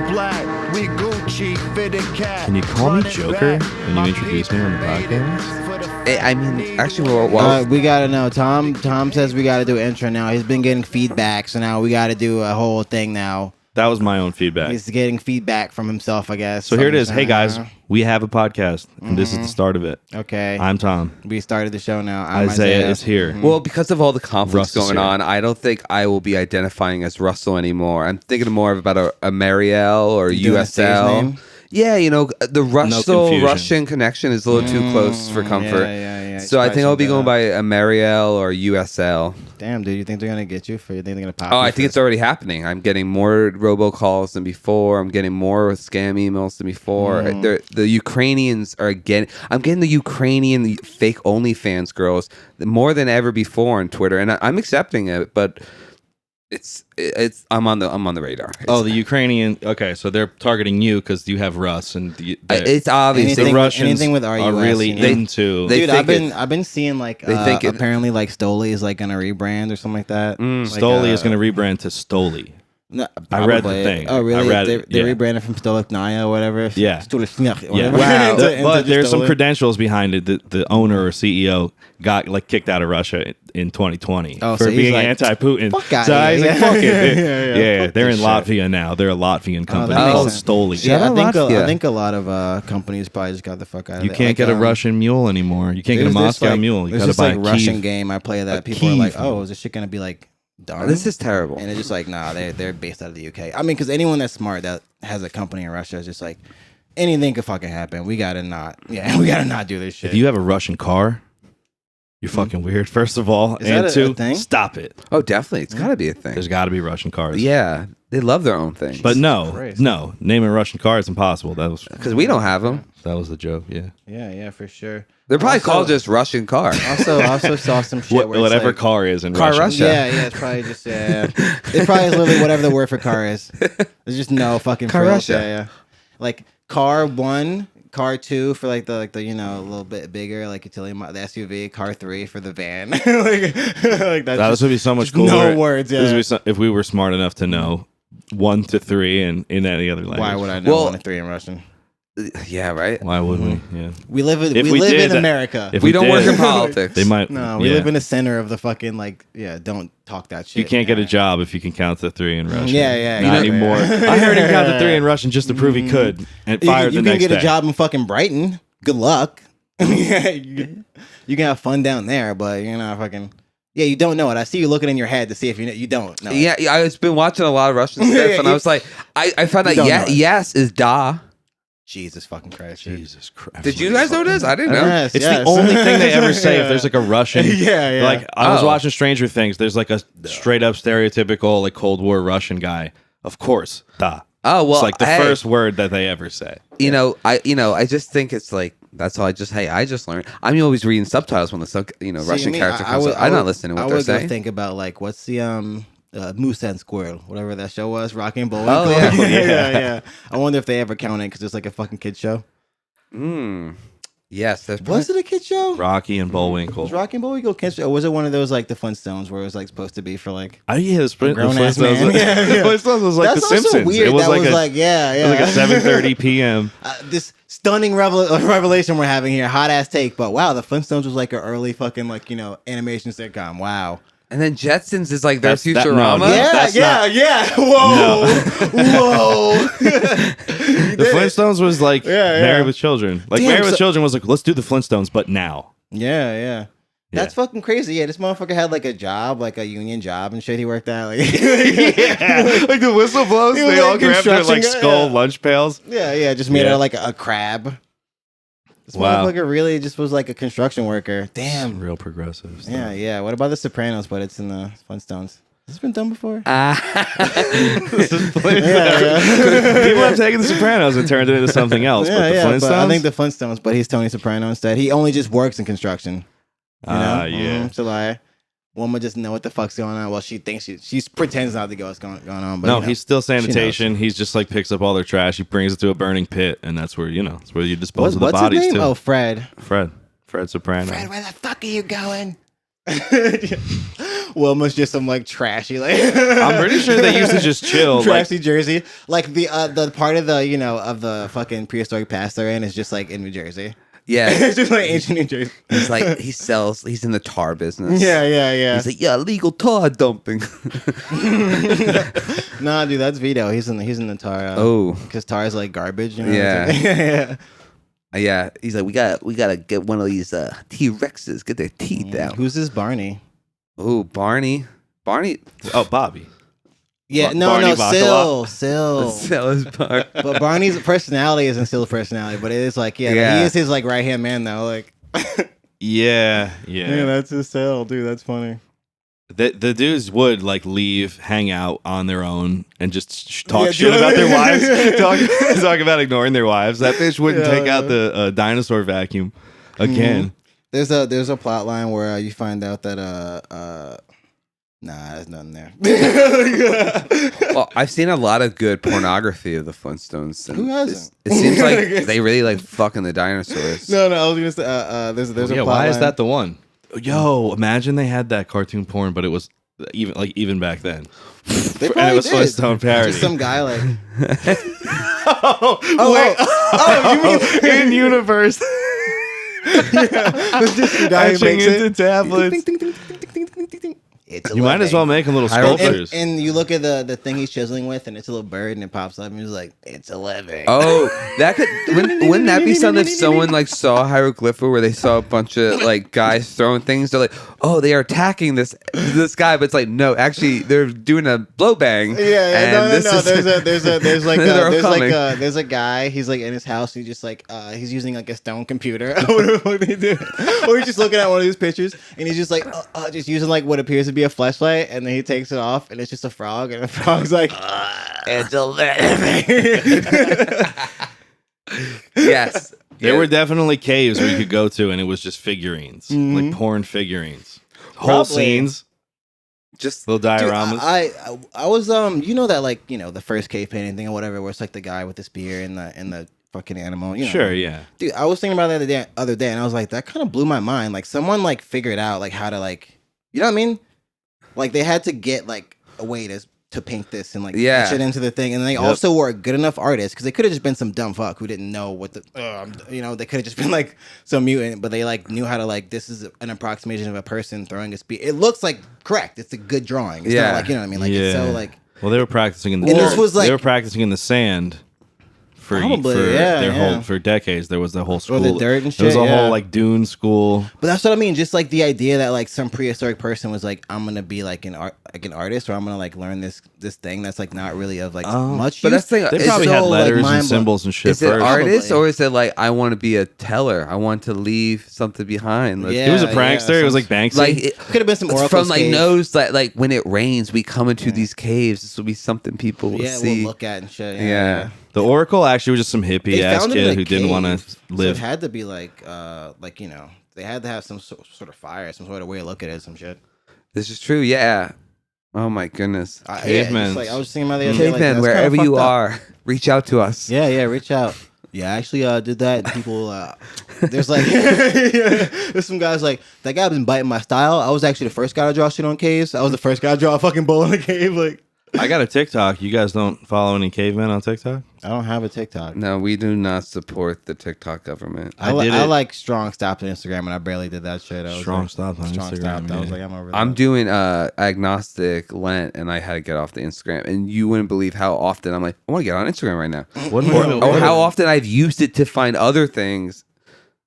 black. We Gucci, fitted cat. Can you call me Joker when you introduce me on the podcast? I mean, actually, we gotta know. Tom says we gotta do intro now. He's been getting feedback, so now we gotta do a whole thing now. That was my own feedback. He's getting feedback from himself, I guess. So here it is. Hey guys, we have a podcast, and this is the start of it. Okay. I'm Tom. We started the show now. I'm Isaiah is here. Well, because of all the conflicts Russ is going here. on, I don't think I will be identifying as Russell anymore. I'm thinking more about a Marielle or You doing a stage USL. name? Yeah, you know, the confusion. Russian connection is a little too close for comfort. Yeah. So I think I'll be going by a Marielle or USL. Damn, dude, you think they're gonna get you? You think they're gonna pop? Oh, you I for think it's already happening. I'm getting more robocalls than before. I'm getting more scam emails than before. The Ukrainians are getting. I'm getting the Ukrainian fake OnlyFans girls more than ever before on Twitter, and I'm accepting it. But it's I'm on the radar. The Ukrainian. Okay, so they're targeting you because you have Russ, and it's obvious the Russians anything with RUS, are really you know? into. They Dude, think I've been seeing like they think apparently like Stoli is like gonna rebrand or something like that. Stoli is going to rebrand to Stoli. No, I read the probably. thing. Oh, really? I read it, They yeah. rebranded from Stolichnaya or whatever. Yeah. Stolichnaya. Yeah. Wow. But there's some credentials behind it. The owner or CEO got like kicked out of Russia in 2020 Oh, for so he's being like, anti-Putin. fuck outta So he's here. like, fuck it. Yeah, Yeah, they're in this Latvia now. They're a Latvian company that called makes sense. Stoli. Yeah, Shout out Latvia. I think a lot of companies probably just got the fuck out of You it. can't Like, get a Russian mule anymore. You can't get a there's this, Moscow like, mule. You there's got to this buy like a Russian Kiev. game I play that A people are like, Kiev. oh, is this shit gonna be like done? this is terrible. And it's just like, nah, they're based out of the UK. I mean, because anyone that's smart that has a company in Russia is just like, anything could fucking happen. We gotta not do this shit. If you have a Russian car, you're fucking weird, first of all. Is And that a two, thing? stop it. Oh, definitely, it's got to be a thing. There's got to be Russian cars. Yeah, they love their own thing. But no, Christ. naming a Russian car is impossible. Because we don't have them. That was the joke, yeah. yeah, for sure. They're probably Also- called just Russian car. Also saw some shit where it's Whatever like, car is in Car Russian. Russia. Yeah, it's probably just it probably is literally whatever the word for car is. There's just no fucking Car frills. Russia. Yeah. Like car 1, car 2 for like the you know a little bit bigger like utility the SUV, car 3 for the van. like This would be so much just cooler. no words, This would yeah. be if we were smart enough to know 1 to 3 in any other language. Why would I know Well- 1 and 3 in Russian? Yeah, right. Why wouldn't we? Yeah. We live in If we we live did, in America. If We don't work did, in politics. They might. No, we yeah. live in the center of the fucking like don't talk that shit. You can't get a job if you can count to 3 in Russian. Yeah. Not You know- anymore. I heard him count to 3 in Russian just to prove he could, and fired you the can next get day. a job in fucking Brighton. Good luck. Yeah, you can have fun down there, but you're not fucking. Yeah, you don't know it. I see you looking in your head to see if you don't know. Yeah, I've been watching a lot of Russian stuff, Yeah, and I was like, I found out don't know it. yes is da. Jesus fucking Christ. dude. Jesus Christ. Did you guys know this? I didn't know. Yes, It's yes. the only thing they ever say if Yeah. there's like a Russian. Yeah. Like I was Oh. watching Stranger Things. There's like a straight up stereotypical like Cold War Russian guy. Of course, da. Oh well, It's like the hey, first word that they ever say. I just think it's like that's all. I just learned. I'm always reading subtitles when the Russian character comes up. I'm not listening to what they're saying. I would think about like what's the Moose and Squirrel, whatever that show was, Rocky and Bullwinkle. Oh, yeah. yeah. I wonder if they ever count it because it's like a fucking kid show. Yes, there's Was it a kid show? Rocky and Bullwinkle. Was Rocky and Bullwinkle kid show? Or was it one of those like the Flintstones where it was like supposed to be for like Yeah, the grown-ass Flintstones. man. Yeah. The Flintstones was like That's The also Simpsons. weird. It was that like was a like it was like a 7:30 p.m. This stunning revelation we're having here, hot ass take. But wow, the Flintstones was like an early fucking like animation sitcom. Wow. And then Jetsons is like their That's- that- Futurama. no, Yeah, that's yeah. Whoa, whoa. The Flintstones was like Yeah. Married with Children. Like Damn, Married with so- Children was like, let's do the Flintstones, but now. Yeah. That's fucking crazy. Yeah, this motherfucker had like a job, like a union job and shit. He worked at like Like the whistle blows, He was they all like grabbed their like construction guy, skull yeah. lunch pails. yeah, just made Yeah. out of like a crab. This Wow. motherfucker really just was like a construction worker. Damn. Real progressive stuff. Yeah. What about the Sopranos? But it's in the Flintstones. Has this been done before? This is Yeah, yeah. People have taken the Sopranos and turned it into something else. but the Flintstones? But I think the Flintstones, but he's Tony Soprano instead. He only just works in construction. You know? Yeah. So like, woman just know what the fuck's going on. Well, she thinks she pretends not to go what's going on. But No, you know, he's still she knows. sanitation. He's just like picks up all their trash. He brings it to a burning pit, and that's where that's where you dispose of the What's bodies his name? too. Oh, Fred. Fred Soprano. Fred, where the fuck are you going? Wilma's just some like trashy like. I'm pretty sure they used to just chill. Trashy Jersey, like the part of the of the fucking prehistoric past they're in is just like in New Jersey. Yeah, It's just like ancient New Jersey. he's like he's in the tar business. Yeah. He's like, yeah, illegal tar dumping. Nah, dude, that's Vito. He's in the tar. Because tar is like garbage. You know? Yeah. Yeah. Yeah, he's like, we gotta get one of these T-Rexes, get their teeth out. Who's this Barney? Oh, Barney. Oh, Bobby. Yeah, Barney Sil. Sell his bar. But Barney's personality isn't Sil's personality, but it is like, he is his like right hand man though. Like, Yeah. that's his Sil, dude. That's funny. The dudes would like leave, hang out on their own, and just talk shit about their wives. talk about ignoring their wives. That bitch wouldn't take out the dinosaur vacuum again. There's a plot line where you find out that nah, there's nothing there. Well, I've seen a lot of good pornography of the Flintstones. And Who hasn't? It seems like they really like fucking the dinosaurs. No, I was gonna say there's a plot why line. is that the one? Yo, imagine they had that cartoon porn, but it was even back then. They And probably it was did. Flintstone Stone parody. Just some guy like. You mean in universe? There's just some guy who Etching makes into it. tablets. It's You might as well make them little And- sculptures. And you look at the thing he's chiseling with, and it's a little bird, and it pops up, and he's like, "It's 11." Oh, that could wouldn't that be something if someone like saw a hieroglyph where they saw a bunch of like guys throwing things? They're like, oh, they are attacking this guy, but it's like, no, actually, they're doing a blow bang. Yeah, no. They're There's a guy. He's like in his house. He's just like he's using like a stone computer. What the fuck they do? Or he's just looking at one of these pictures, and he's just like just using like what appears to be a flashlight, and then he takes it off, and it's just a frog, and the frog's like, "It's 11." Yes, There were definitely caves where you could go to, and it was just figurines, like porn figurines, whole Probably. scenes, just little Dude, dioramas. I was you know that like the first cave painting thing or whatever, where it's like the guy with the spear and the fucking animal. Sure, yeah. Dude, I was thinking about that the other day, and I was like, that kind of blew my mind. Like someone like figured out like how to like, you know what I mean? Like they had to get like a way to paint this and like Yeah. put it into the thing, and they also were a good enough artist because they could have just been some dumb fuck who didn't know what the they could have just been like some mutant, but they like knew how to like this is an approximation of a person throwing a spear. It looks like correct. It's a good drawing. It's not like, you know what I mean? Like it's so like. Well, they were practicing in the. And this was like- they were practicing in the sand. Probably, yeah. For decades, there was the whole school. the dirt and There was shit, a yeah. whole like dune school. But that's what I mean. Just like the idea that like some prehistoric person was like, I'm gonna be like an artist, or I'm gonna like learn this thing that's like not really of like much. But use. that's the thing. They It's probably so, had like, letters and mind-blowing. symbols and shit Is it first. artist Probably. or is it like I want to be a teller? I want to leave something behind. Like, Yeah. He was a prankster. It was like Banksy. like it, Could have been some oracles from like cave. knows that like when it rains, we come into these caves. This will be something people will Yeah, see. we'll look at and shit. Yeah. the Oracle actually was just some hippie ass found it in kid a who didn't want cave, to So live. it had to be like they had to have some sort of fire, some sort of way to look at it, some shit. This is true. Yeah. Oh my goodness. Cavemen. Like, I was thinking about the other day, like, Cavemen, that's wherever kinda you fucked up. are, reach out to us. Yeah, reach out. Yeah, I actually did that. And people, there's like, there's some guys like, that guy been biting my style. I was actually the first guy to draw shit on caves. I was the first guy to draw a fucking bull in a cave. Like, I got a TikTok. You guys don't follow any cavemen on TikTok? I don't have a TikTok. No, we do not support the TikTok government. I did I it. like strong stopped on Instagram, and I barely did that shit. I was Strong like, stopped on strong Instagram, stopped. I was yeah. like, I'm over that. I'm doing agnostic Lent, and I had to get off the Instagram. And you wouldn't believe how often I'm like, I want to get on Instagram right now. What Or how often I've used it to find other things.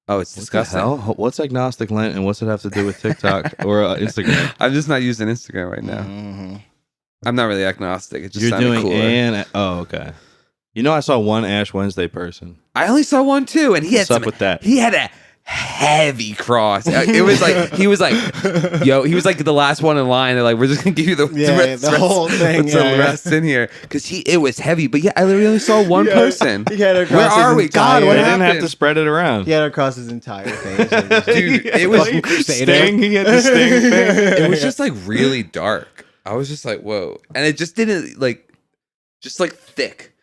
Oh, it's What the disgusting. hell? What's agnostic Lent and what's it have to do with TikTok or Instagram? I'm just not using Instagram right now. Mm-hmm. I'm not really agnostic. It just You're sounded doing cooler. okay. You know, I saw one Ash Wednesday person. I only saw one too, and he had What's up some, with that? He had a heavy cross. It was like he was like the last one in line. They're like, we're just gonna give you the the whole thing. Put some rest in here because it was heavy. But yeah, I literally only saw one person. He had it Where across his are we? God, entire- what They didn't have happened? to spread it around. He had it across his entire face. Dude, it was Sting. He had the Sting thing. it was just like really dark. I was just like, whoa, and it just didn't like, just like thick.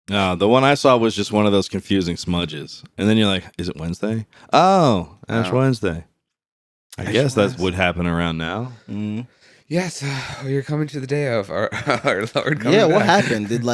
No, the one I saw was just one of those confusing smudges. And then you're like, is it Wednesday? Oh, Ash Oh. Wednesday. I guess that would happen around now. Mm. Yes, you're coming to the day of our Lord coming Yeah, what back. happened? Did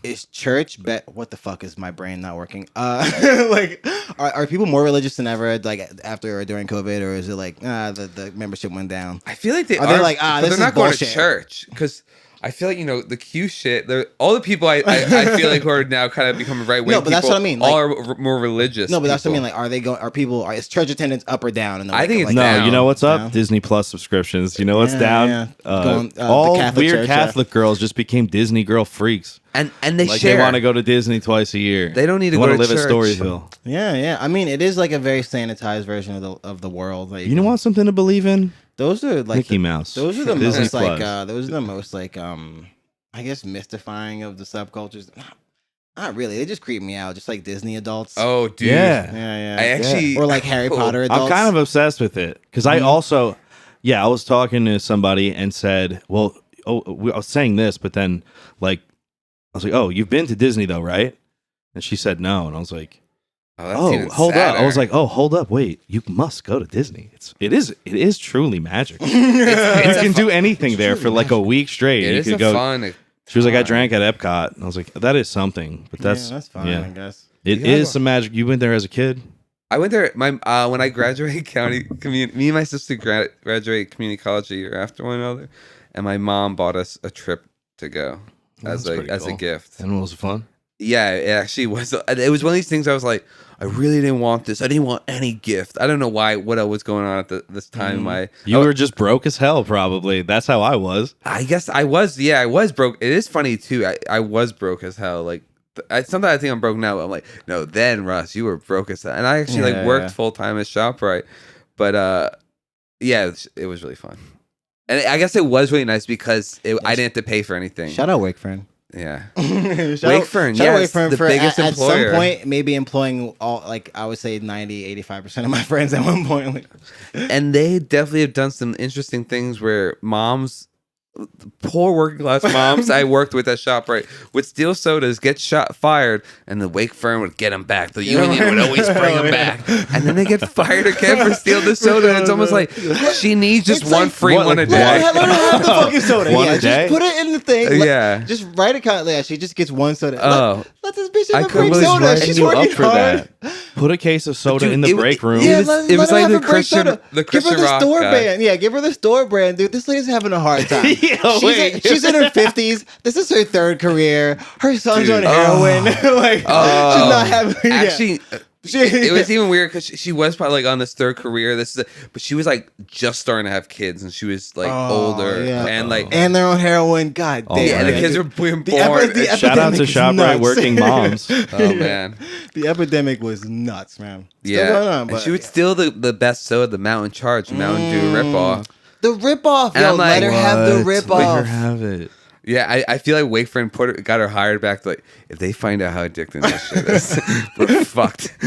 is church bet? What the fuck is my brain not working? Like, are people more religious than ever? Like after or during COVID, or is it like the membership went down? I feel like they Are they like, but this they're is not going to bullshit? church because I feel like the Q shit. All the people I feel like who are now kind of becoming right wing. No, but that's what I mean, all like- are more religious. No, but that's what I people. mean. Like, are they going? Are people? Is church attendance up or down? In the I wake think of, it's like, No, down. you know what's up? Down? Disney Plus subscriptions. You know what's Yeah, down? yeah. The All Catholic weird Church, Catholic girls just became Disney girl freaks. and they Like share. they want to go to Disney twice a year. They don't need to They go wanna to live church. at Storyville. Yeah. I mean, it is like a very sanitized version of the world. Like, You know want something to believe in? those are like Mickey Mouse. Those are the Disney most like Plus. those are the most like I guess mystifying of the subcultures. Not really. They just creep me out, just like Disney adults. Oh, dude. Yeah. yeah. I actually Or like Harry Potter adults. I'm kind of obsessed with it because I also, I was talking to somebody and said, well, I was saying this, but then like, I was like, oh, you've been to Disney though, right? And she said no, and I was like, that's oh, even hold up. I was sadder. like, oh, hold up, wait, you must go to Disney. It is truly magic. You it's can a do anything there for like a week straight. It You is could a go. fun. She was like, I drank at Epcot, and I was like, that is something, but that's that's fine, I guess. It gotta is go. some magic. You went there as a kid. I went there. When I graduated me and my sister graduated community college a year after one another, and my mom bought us a trip to go as That's pretty a cool. gift. And it was fun. Yeah, it actually was. It was one of these things I was like, I really didn't want this. I didn't want any gift. I don't know what was going on at this time. You were just broke as hell, probably. That's how I was. I guess I was. Yeah, I was broke. It is funny too. I was broke as hell. Like sometimes I think I'm broke now. But I'm like, no. Then Russ, you were broke as hell. And I actually worked full time at ShopRite. But yeah, it was really fun. And I guess it was really nice because I didn't have to pay for anything. Shout out Wakefern. Yeah. Wakefern, yes, Wakefern the for biggest at employer. some point maybe employing all, like, I would say 90-85% of my friends at one point. Like, And they definitely have done some interesting things where poor working class moms I worked with at ShopRite would steal sodas, get fired, and the Wake firm would get them back. The union would always bring them back, and then they get fired again for stealing the soda. And it's almost like she needs just It's one like, free what, one a like, day. let her have the fucking soda. One Yeah, a day? just put it in the thing. Yeah. Just write a count. Yeah, she just gets one soda. Oh. Let this bitch I have a couldn't free believe soda. writing She's you up working for hard. that. Put a case of soda Dude, in the break room. Yeah, let it was her like have the a break Christian- soda. the Give her Christian the rock store guy. brand. Yeah, give her the store brand, dude. This lady's having a hard time. Yo, wait. She's in her 50s. This is her third career. Her son's Dude. on heroin. Like, she's not having. Yeah. Actually, it was even weird because she was probably like on this third career. But she was like just starting to have kids, and she was like older yeah. and like And they're on heroin. God damn. yeah, the right. kids were being The born. epi- Shout out epidemic to is ShopRite nuts. working moms. Oh man, The epidemic was nuts, man. Still yeah. going on, And but she would steal the best soda, the Mountain Charge, Mountain Dew ripoff. the ripoff. And Yo, I'm like, let her have the What? Let her ripoff. have it. Yeah, I feel like Wakefern got her hired back. Like, if they find out how addicting this shit is, we're fucked.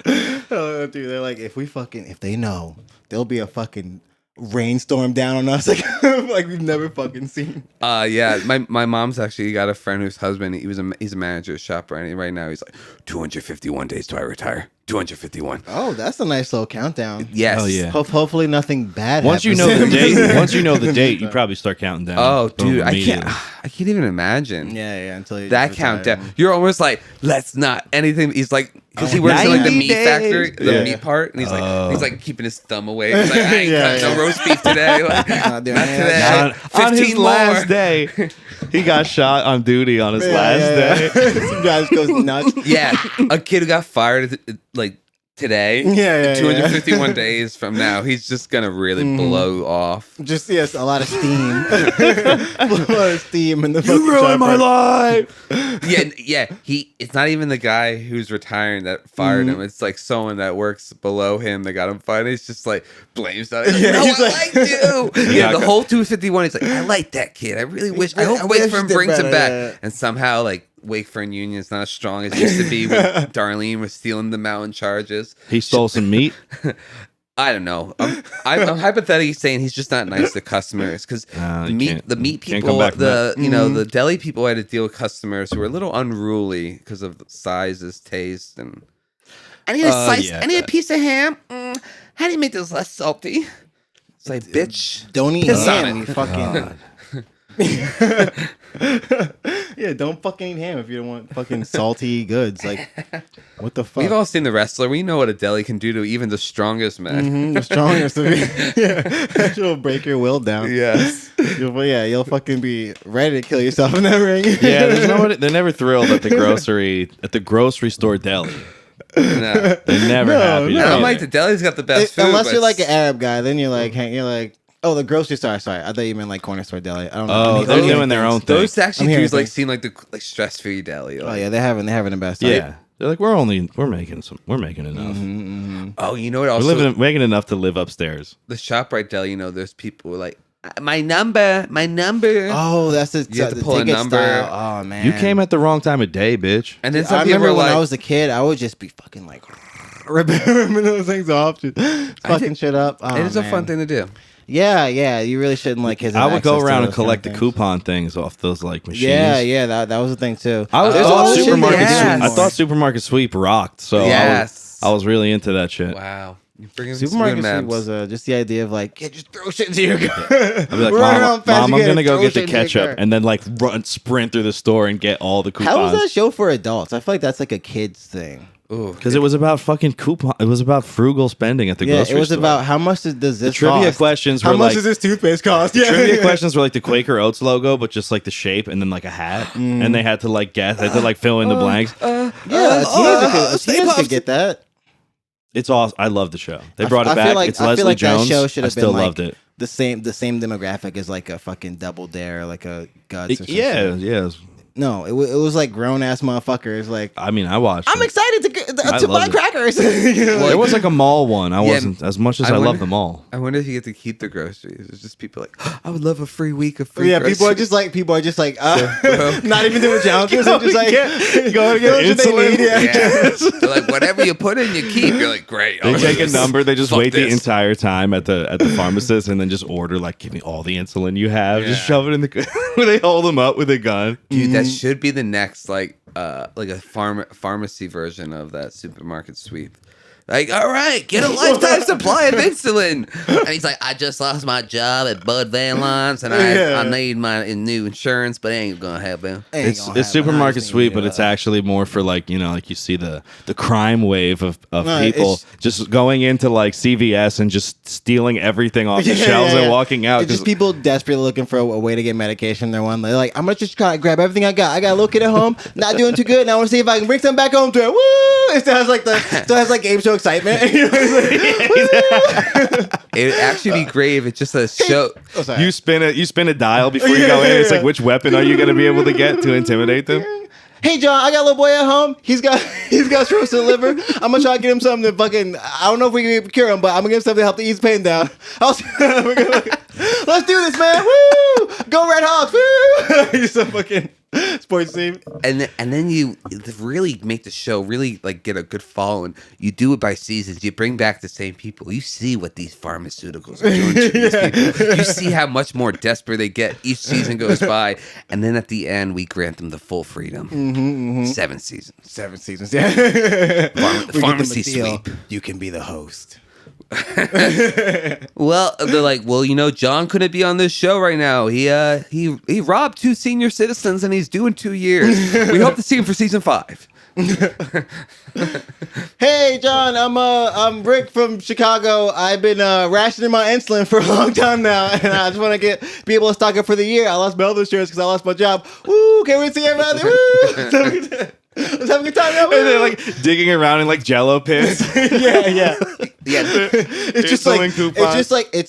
Oh, dude, they're like, if they know, there'll be a fucking rainstorm down on us, like we've never fucking seen. Yeah, my mom's actually got a friend whose husband he's a manager at ShopRite, and right now he's like 251 days till I retire. 251. Oh, that's a nice little countdown. Yes. Oh, yeah. Hopefully nothing bad Once you happens. know the date, you probably start counting down. Oh, Boom, dude, I immediately. can't even imagine. Yeah, until you That retire. countdown. You're almost like, let's not anything. He's like, because he works in like the 90 meat factory, days. the Yeah. meat part, and he's like keeping his thumb away. He's like, I ain't Yeah, cutting yeah. no roast beef today. Like, Not doing not any of today. that. on 15 his more. last day, he got shot on duty on his last day. Some guys goes nuts. Yeah, a kid who got fired like today. Yeah, 251 days from now, he's just gonna really blow off. Just yes, a lot of steam. A lot of steam in the fucking chopper. life. Yeah. It's not even the guy who's retiring that fired him. It's like someone that works below him that got him fired. He's just like blames that. He's like, Yeah, no, he's I like- like you. Yeah, the Yeah. whole 251. He's like, I like that kid. I really wish. I hope I wish he Wakefern did brings him better, back. yeah. And somehow, like, Wakefern Union is not as strong as it used to be when Darlene was stealing the mountain charges. He stole some meat. I don't know. I'm hypothetically saying he's just not nice to customers because You can't- the meat can't people, come back from that. the deli people had to deal with customers who were a little unruly because of sizes, taste, and I need a slice. yeah. I need a piece of ham. How do you make this less salty? It's like, bitch. Don't eat Piss on ham, it. you fucking. Yeah, don't fucking eat ham if you don't want fucking salty goods. Like, what the fuck? We've all seen The Wrestler. We know what a deli can do to even the strongest man. The strongest of you. Yeah, she'll break your will down. Yes. You'll fucking be ready to kill yourself in that ring. Yeah, they're never thrilled at the grocery store deli. No. They're never happy. I'm like, the deli's got the best food. Unless but you're like an Arab guy, then you're like, oh, the grocery store. Sorry, I thought you meant like corner store deli. I don't know. Oh, they're doing their own thing. those actually I'm hearing do like things. seem like the stress-free deli. Oh yeah, they're having the best. Yeah, they're like we're making enough. Oh, you know what? We're Also, making enough to live upstairs. the ShopRite deli. You know, there's people who are like, my number. Oh, that's it. You have to pull a ticket number. style. Oh man, You came at the wrong time of day, bitch. And then I some people remember are when like, I was a kid, I would just be fucking like ripping those things off, just fucking shit up. Oh, it is a man. fun thing to do. Yeah, you really shouldn't like kids. I would go around and those collect the kind of things. coupon things off those like machines. Yeah, that was the thing too. I There's thought all this shit supermarket they do sweep. anymore. I thought supermarket sweep rocked. So Yes. I was really into that shit. Wow. You bring Supermarket sweep was just the idea of like, just throw shit into your car. I'd be like, Mom, I'm gonna go get the ketchup, and then like sprint through the store and get all the coupons. How was that show for adults? I feel like that's like a kids thing. Because it was about fucking coupon. It was about frugal spending at the grocery store. It was about how much does this the trivia cost? questions How were much like does this toothpaste cost? the trivia questions were like the Quaker Oats logo, but just like the shape and then like a hat, and they had to like guess. They had to like fill in the blanks. Yeah, a teenager could get that. It's awesome. I love the show. They brought it I back. feel like, It's I Leslie feel like Jones. that show should I have still been like loved it. the same demographic as like a fucking Double Dare, like a Guts. Or some Yeah, shit. yeah. No, it was like grown ass motherfuckers. Like, I mean, I watched. I'm it. excited to buy loved it. crackers. There was like a mall one. I wasn't as much as I wonder- love the mall. I wonder if you get to keep the groceries. It's just people like, I would love a free week of free. Yeah, groceries. people are just like, not even doing challenges. I'm just like, Go to get insulin. Yeah. They're like, whatever you put in, you keep. You're like, great. They take a number. They just Fuck wait the this. entire time at the pharmacist, and then just order like, give me all the insulin you have. Just Yeah. shove it in the. They hold them up with a gun. Dude, that should be the next like a pharmacy version of that supermarket sweep. Like, all right, get a lifetime supply of insulin. And he's like, I just lost my job at Bud Van Lines, and I need my new insurance, but it ain't gonna happen. It's supermarket sweep, but it's actually more for like like you see the crime wave of people it's- just going into like CVS and just stealing everything off the shelves and walking out. It's just people desperately looking for a way to get medication. They're like, I'm gonna just try to grab everything I got. I got a little kid at home, not doing too good, and I want to see if I can bring some back home to it. Woo! It still has like game show excitement. It'd actually be great if it's just a show. Oh, sorry. You spin a dial before you go in. It's like, which weapon are you going to be able to get to intimidate them? Hey John, I got a little boy at home. He's got strokes to the liver. I'm gonna try to get him something to fucking. I don't know if we can cure him, but I'm gonna give him something to help the ease pain down. Let's do this, man. Woo! Go Red Hawks. Woo! He's so fucking sports team. And then you really make the show really like get a good following. You do it by seasons. You bring back the same people. You see what these pharmaceuticals are doing to these people. You see how much more desperate they get. Each season goes by, and then at the end we grant them the full freedom. 7 seasons. 7 seasons. Yeah. Pharmacy sweep. You can be the host. Well, they're like, well, John couldn't be on this show right now. He robbed 2 senior citizens and he's doing 2 years. We hope to see him for season 5. Hey John, I'm Rick from Chicago. I've been rationing my insulin for a long time now, and I just want to be able to stock up for the year. I lost my health insurance because I lost my job. Woo! Can't wait to see everybody. Woo! Let's have a good time now. And they're like digging around in like Jello pits. yeah. It's just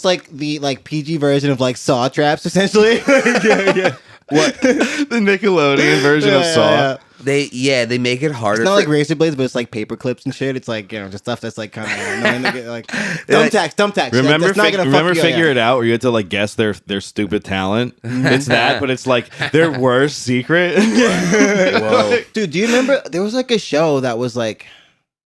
like the like PG version of like Saw traps, essentially. yeah. What? The Nickelodeon version of Saw. Yeah. They make it harder. It's not like razor blades, but it's like paper clips and shit. It's like just stuff that's like kind of annoying. Like thumbtacks. Remember, That's not gonna fuck you Figure up. It Out, where you had to like guess their stupid talent. It's that, but it's like their worst secret. Whoa. Dude, do you remember there was like a show that was like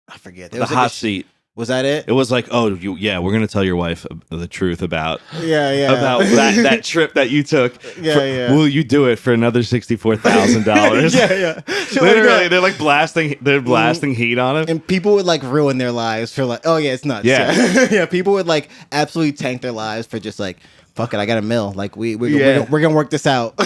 I forget. There The was like Hot Seat. Was that it? It was like, oh, we're gonna tell your wife the truth about about that trip that you took. Will you do it for another $64,000? yeah. Literally, they're like blasting heat on him. And people would like ruin their lives for like, oh yeah, it's nuts. Yeah. Yeah. People would like absolutely tank their lives for just like, fuck it, I got a mill. Like we're gonna work this out.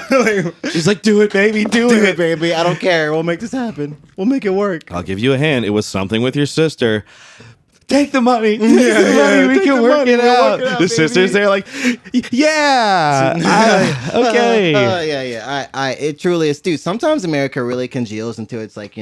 She's like, do it, baby, do it, baby. I don't care. We'll make this happen. We'll make it work. I'll give you a hint. It was something with your sister. Take the money. Take the money. We can work it out. The baby. sisters, they're like, yeah. Okay. It truly is, dude. Sometimes America really congeals into its like,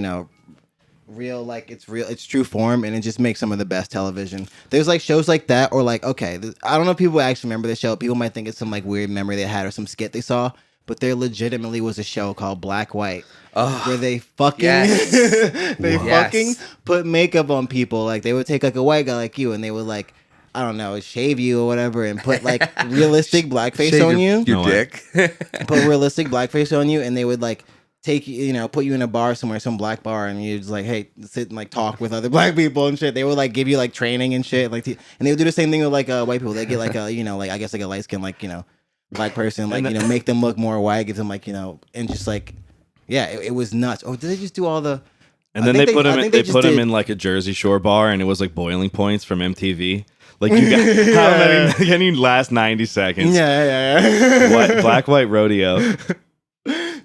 real, like it's true form, and it just makes some of the best television. There's like shows like that, or like, okay, I don't know if people actually remember the show. People might think it's some like weird memory they had or some skit they saw, but there legitimately was a show called Black White. Where they fucking fucking put makeup on people. Like they would take like a white guy like you, and they would like, I don't know, shave you or whatever, and put like realistic blackface on you. Your dick. Put realistic blackface on you, and they would like take you, put you in a bar somewhere, some black bar, and you just like, hey, sit and like talk with other black people and shit. They would like give you like training and shit, like, and they would do the same thing with like white people. They get like a like I guess like a light skin like black person, like make them look more white, give them like and just like. Yeah, it was nuts. Oh, did they just do all the? And then they put him in like a Jersey Shore bar, and it was like boiling points from MTV. Like you got how many last 90 seconds? Yeah. What Black White Rodeo?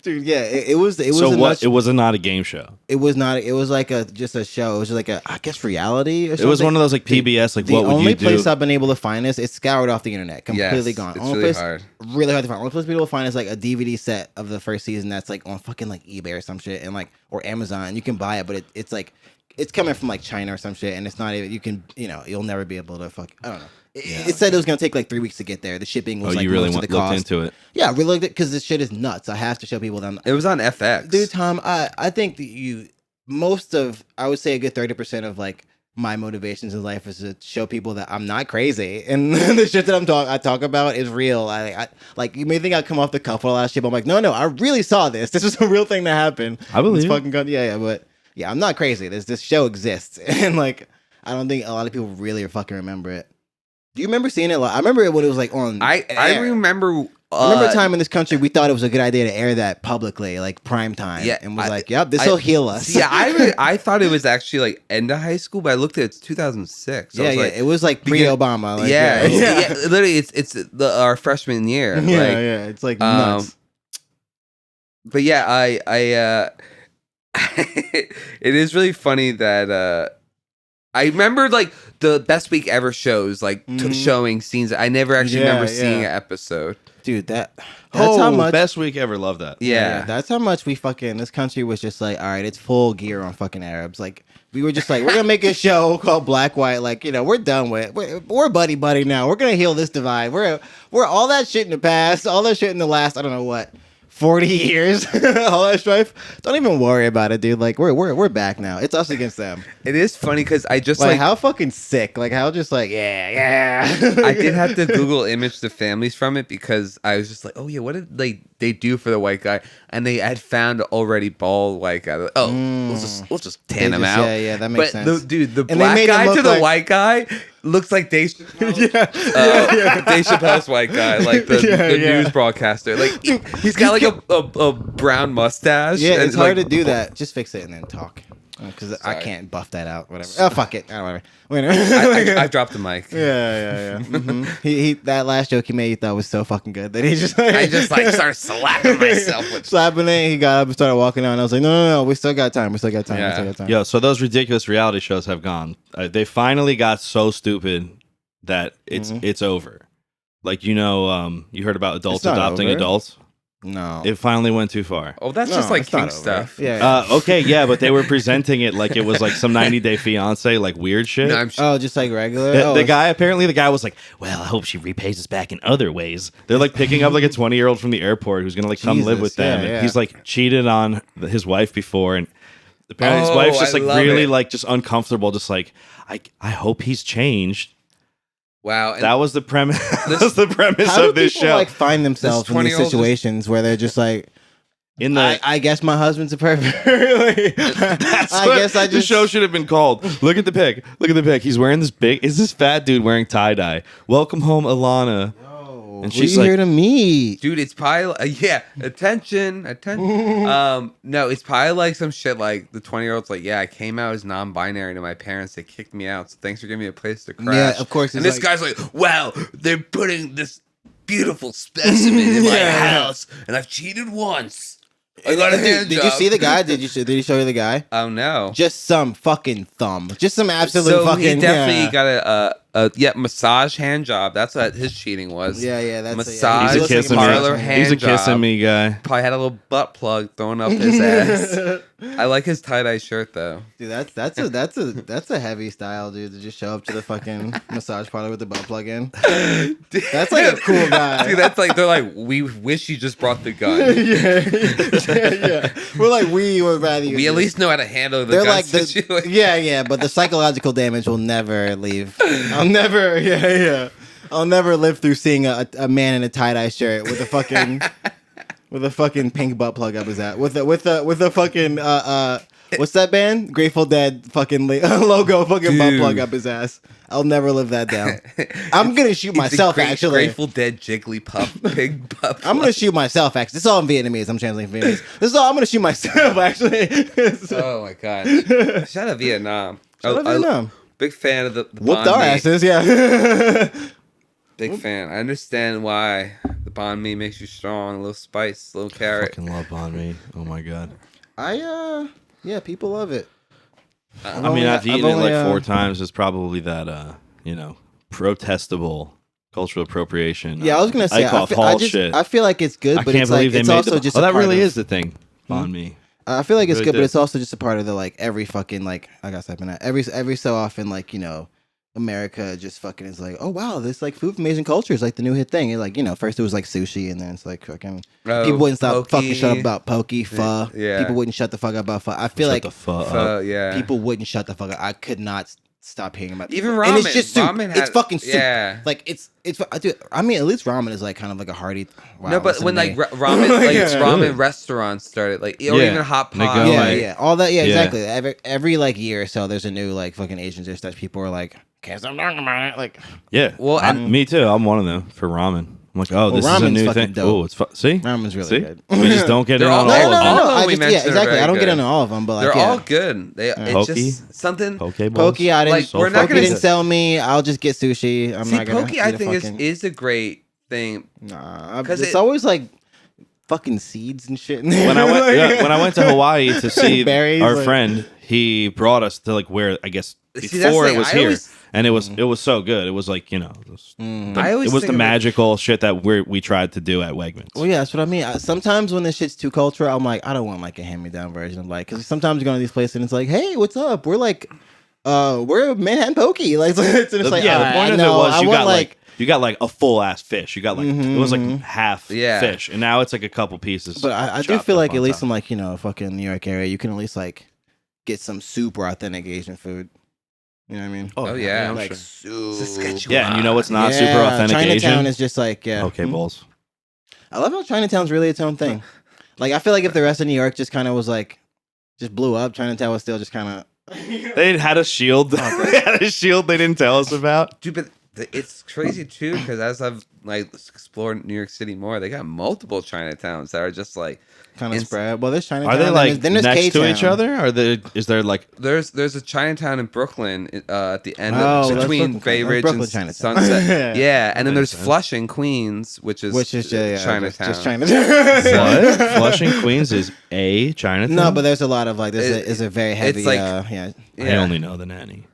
Dude, yeah, it was. So what? It was not a game show. It was not. It was like just a show. It was like I guess reality or something. It was one of those like PBS. Like, what would you do? The only place I've been able to find this, it's scoured off the internet, completely gone. It's really hard. Really hard to find. Only place people will find is like a DVD set of the first season that's like on fucking like eBay or some shit, and like or Amazon. You can buy it, but it's like it's coming from like China or some shit, and it's not even. You can you'll never be able to fuck. I don't know. It said it was gonna take like 3 weeks to get there. The shipping was like you really most of the looked cost. into it? Yeah, we looked at because this shit is nuts. I have to show people that. It was on FX, dude. Tom, I think that I would say a good 30% of like my motivations in life is to show people that I'm not crazy, and the shit that I talk about is real. I like you may think I come off the cuff with a lot of shit, but I'm like, no, I really saw this. This was a real thing that happened. I believe. Fucking but yeah, I'm not crazy. This show exists, and like I don't think a lot of people really fucking remember it. Do you remember seeing it? I remember it when it was like on. I remember. I remember a time in this country we thought it was a good idea to air that publicly, like prime time. Yeah, and was like, "Yep, this will heal us." Yeah, I thought it was actually like end of high school, but I looked at it's 2006. So it was like pre-Obama. Like, literally, it's our freshman year. Yeah, it's like nuts. But yeah, I it is really funny that I remember like the best week ever shows, like showing scenes. I never actually remember seeing an episode. Dude, that's how much best week ever. Love that. Yeah, that's how much we fucking this country was just like, all right, it's full gear on fucking Arabs. Like we were just like, we're gonna make a show called Black White. Like we're done with. We're buddy now. We're gonna heal this divide. We're all that shit in the past, all that shit in the last. I don't know what. 40 years, all that strife. Don't even worry about it, dude. Like we're back now. It's us against them. It is funny because I just like how fucking sick. Like how just like yeah. I did have to Google image the families from it because I was just like, oh yeah, what did they do for the white guy? And they had found already bald white guy. Like, we'll just tan him out. Yeah, that makes sense. The black guy to the white guy looks like Dave Chappelle. Dave Chappelle's white guy, like the news broadcaster. Like he's got like a brown mustache. Yeah, it's hard to do that. Just fix it and then talk. Because I can't buff that out. Whatever. Oh fuck it. Whatever. I dropped the mic. Yeah. Mm-hmm. He that last joke he made you thought was so fucking good that he just like, I just like started slapping myself with slapping it. He got up and started walking out. And I was like, no, we still got time. Yo, so those ridiculous reality shows have gone. They finally got so stupid that it's over. Like you heard about adults adopting adults. No, it finally went too far. Oh, that's just like kink stuff. Yeah. Okay, yeah, but they were presenting it like it was like some 90 Day Fiance, like weird shit. No, just like regular. The guy was like, "Well, I hope she repays us back in other ways." They're like picking up like a 20-year-old from the airport who's gonna like come live with them. Yeah. And he's like cheated on his wife before, and apparently his wife's just like really like just uncomfortable, just like I hope he's changed. Wow, and that was the premise. That was the premise of this show. Like find themselves in these situations where they're just like, I guess my husband's a pervert. Like, I guess I the just show should have been called. Look at the pic. Look at the pic. He's wearing this big. Is this fat dude wearing tie dye? Welcome home, Alana. And she's here to meet. Dude, it's probably attention. No, it's probably like some shit like the 20-year-old's like, yeah, I came out as non-binary to my parents. They kicked me out, so thanks for giving me a place to crash. Yeah, of course. And this guy's like, wow, they're putting this beautiful specimen in my house, and I've cheated once. I got a hand Did job. you see the guy? Did he show you the guy? Oh no, just some fucking thumb. Just some absolute so fucking. he definitely got a massage hand job. That's what his cheating was. Yeah, that's massage. He's a kissing parlor me. hand He's a job. kissing me guy. Probably had a little butt plug thrown up his ass. I like his tie-dye shirt though. Dude, that's a heavy style, dude. To just show up to the fucking massage parlor with the butt plug in. That's like a cool guy. Dude, that's like they're like, we wish you just brought the gun. yeah. We're like we would rather. We at least know how to handle the They're gun like situation. yeah, but the psychological damage will never leave. I'll never live through seeing a man in a tie-dye shirt with a fucking pink butt plug up his ass with a fucking what's that band? Grateful Dead fucking logo fucking butt plug up his ass. I'll never live that down. I'm gonna shoot myself actually. Grateful Dead Jigglypuff pig butt plug. I'm gonna shoot myself actually. This is all in Vietnamese. I'm translating Vietnamese. I'm gonna shoot myself actually. Oh my god! Shout out Vietnam. Shout out Vietnam. Big fan of the Whooped our banh mi. asses, yeah. Big fan. I understand why the banh mi makes you strong. A little spice, a little carrot. Fucking love on me. Oh my god. Yeah, people love it. I mean, I've eaten it like 4 times. It's probably that, protestable cultural appropriation. Yeah, I was gonna say. Shit. I feel like it's good, I but can't it's believe like it's they made also the, just. Oh, a that part really of, is the thing. On me. I feel like it's Really good, but did. it's also just a part of the like every fucking like I got typing that every so often like America just fucking is like, oh wow, this like food from Asian culture is like the new hit thing. It's like first it was like sushi, and then it's like fucking people wouldn't stop fucking shut up about poke, pho. Yeah. People wouldn't shut the fuck up about pho. I feel like the fuck up. Yeah. people wouldn't shut the fuck up. I could not stop hearing about Even and ramen. it's just soup. Ramen It's has- fucking soup. yeah. Like it's. Dude, I mean, at least ramen is like kind of like a hearty. Wow, No, but listen when to like me. ramen, like Yeah. ramen restaurants started, like or Yeah. even hot They pot, go, yeah, like- yeah, all that. Yeah, Yeah. exactly. Every like year or so, there's a new like fucking Asian dish that people are like, can't stop talking about it. Like, Yeah. Well, and- me too. I'm one of them for ramen. I'm like, oh, this is a ramen's new fucking thing. dope. Oh, it's see? ramen's really See? good. We just don't get They're in all- on No, all no, of no, them. no. I we just, mentioned are exactly. very I don't get good. into all of them, but like, they're yeah. all good. It's Poke? just something. Poke bowls? Poke, I didn't. Like, we're not Poke gonna- didn't sell me. I'll just get sushi. I'm See, not gonna. poke, I eat a think fucking, is a great thing. Nah, 'Cause it's it- always like fucking seeds and shit. when I went to Hawaii to see Berries, our like- friend, he brought us to like where I guess See, that's before the it thing. was I here, always- and it was so good. It was like I always it was think the of it- magical shit that we tried to do at Wegmans. Well, yeah, that's what I mean. Sometimes when this shit's too cultural, I'm like, I don't want like a hand-me-down version of like, because sometimes you go to these places and it's like, hey, what's up? We're like, we're Manhattan Pokey. Like, it's like, yeah, the point of it was you got like you got like a full ass fish. You got like it was like half Yeah. fish, and now it's like a couple pieces. But I do chopped feel up like on at least top. in like fucking New York area, you can at least like get some super authentic Asian food. You know what I mean? Oh, yeah. I'm like sure. soup. Saskatchewan. Yeah, and you know what's not Yeah, super authentic Chinatown Asian? is just like Okay, bowls. I love how Chinatown's really its own thing. Like I feel like if the rest of New York just kind of was like just blew up, Chinatown was still just kind of. They had a shield. They had a shield they didn't tell us about. Dude, but it's crazy too because as I've like explored New York City more, they got multiple Chinatowns that are just like Kind of It's- spread. Well, there's Chinatown. Are they like then there's next to K-Town. each other? Or is there like there's a Chinatown in Brooklyn at the end Oh, of that's between Brooklyn, Bay that's Ridge Brooklyn and Chinatown. Sunset. Yeah, and then Makes there's sense. Flushing, Queens, which is Chinatown. Just Chinatown. what? Flushing Queens is a Chinatown? No, but there's a lot of like there's a very heavy. it's like- yeah. I Yeah. only know the nanny.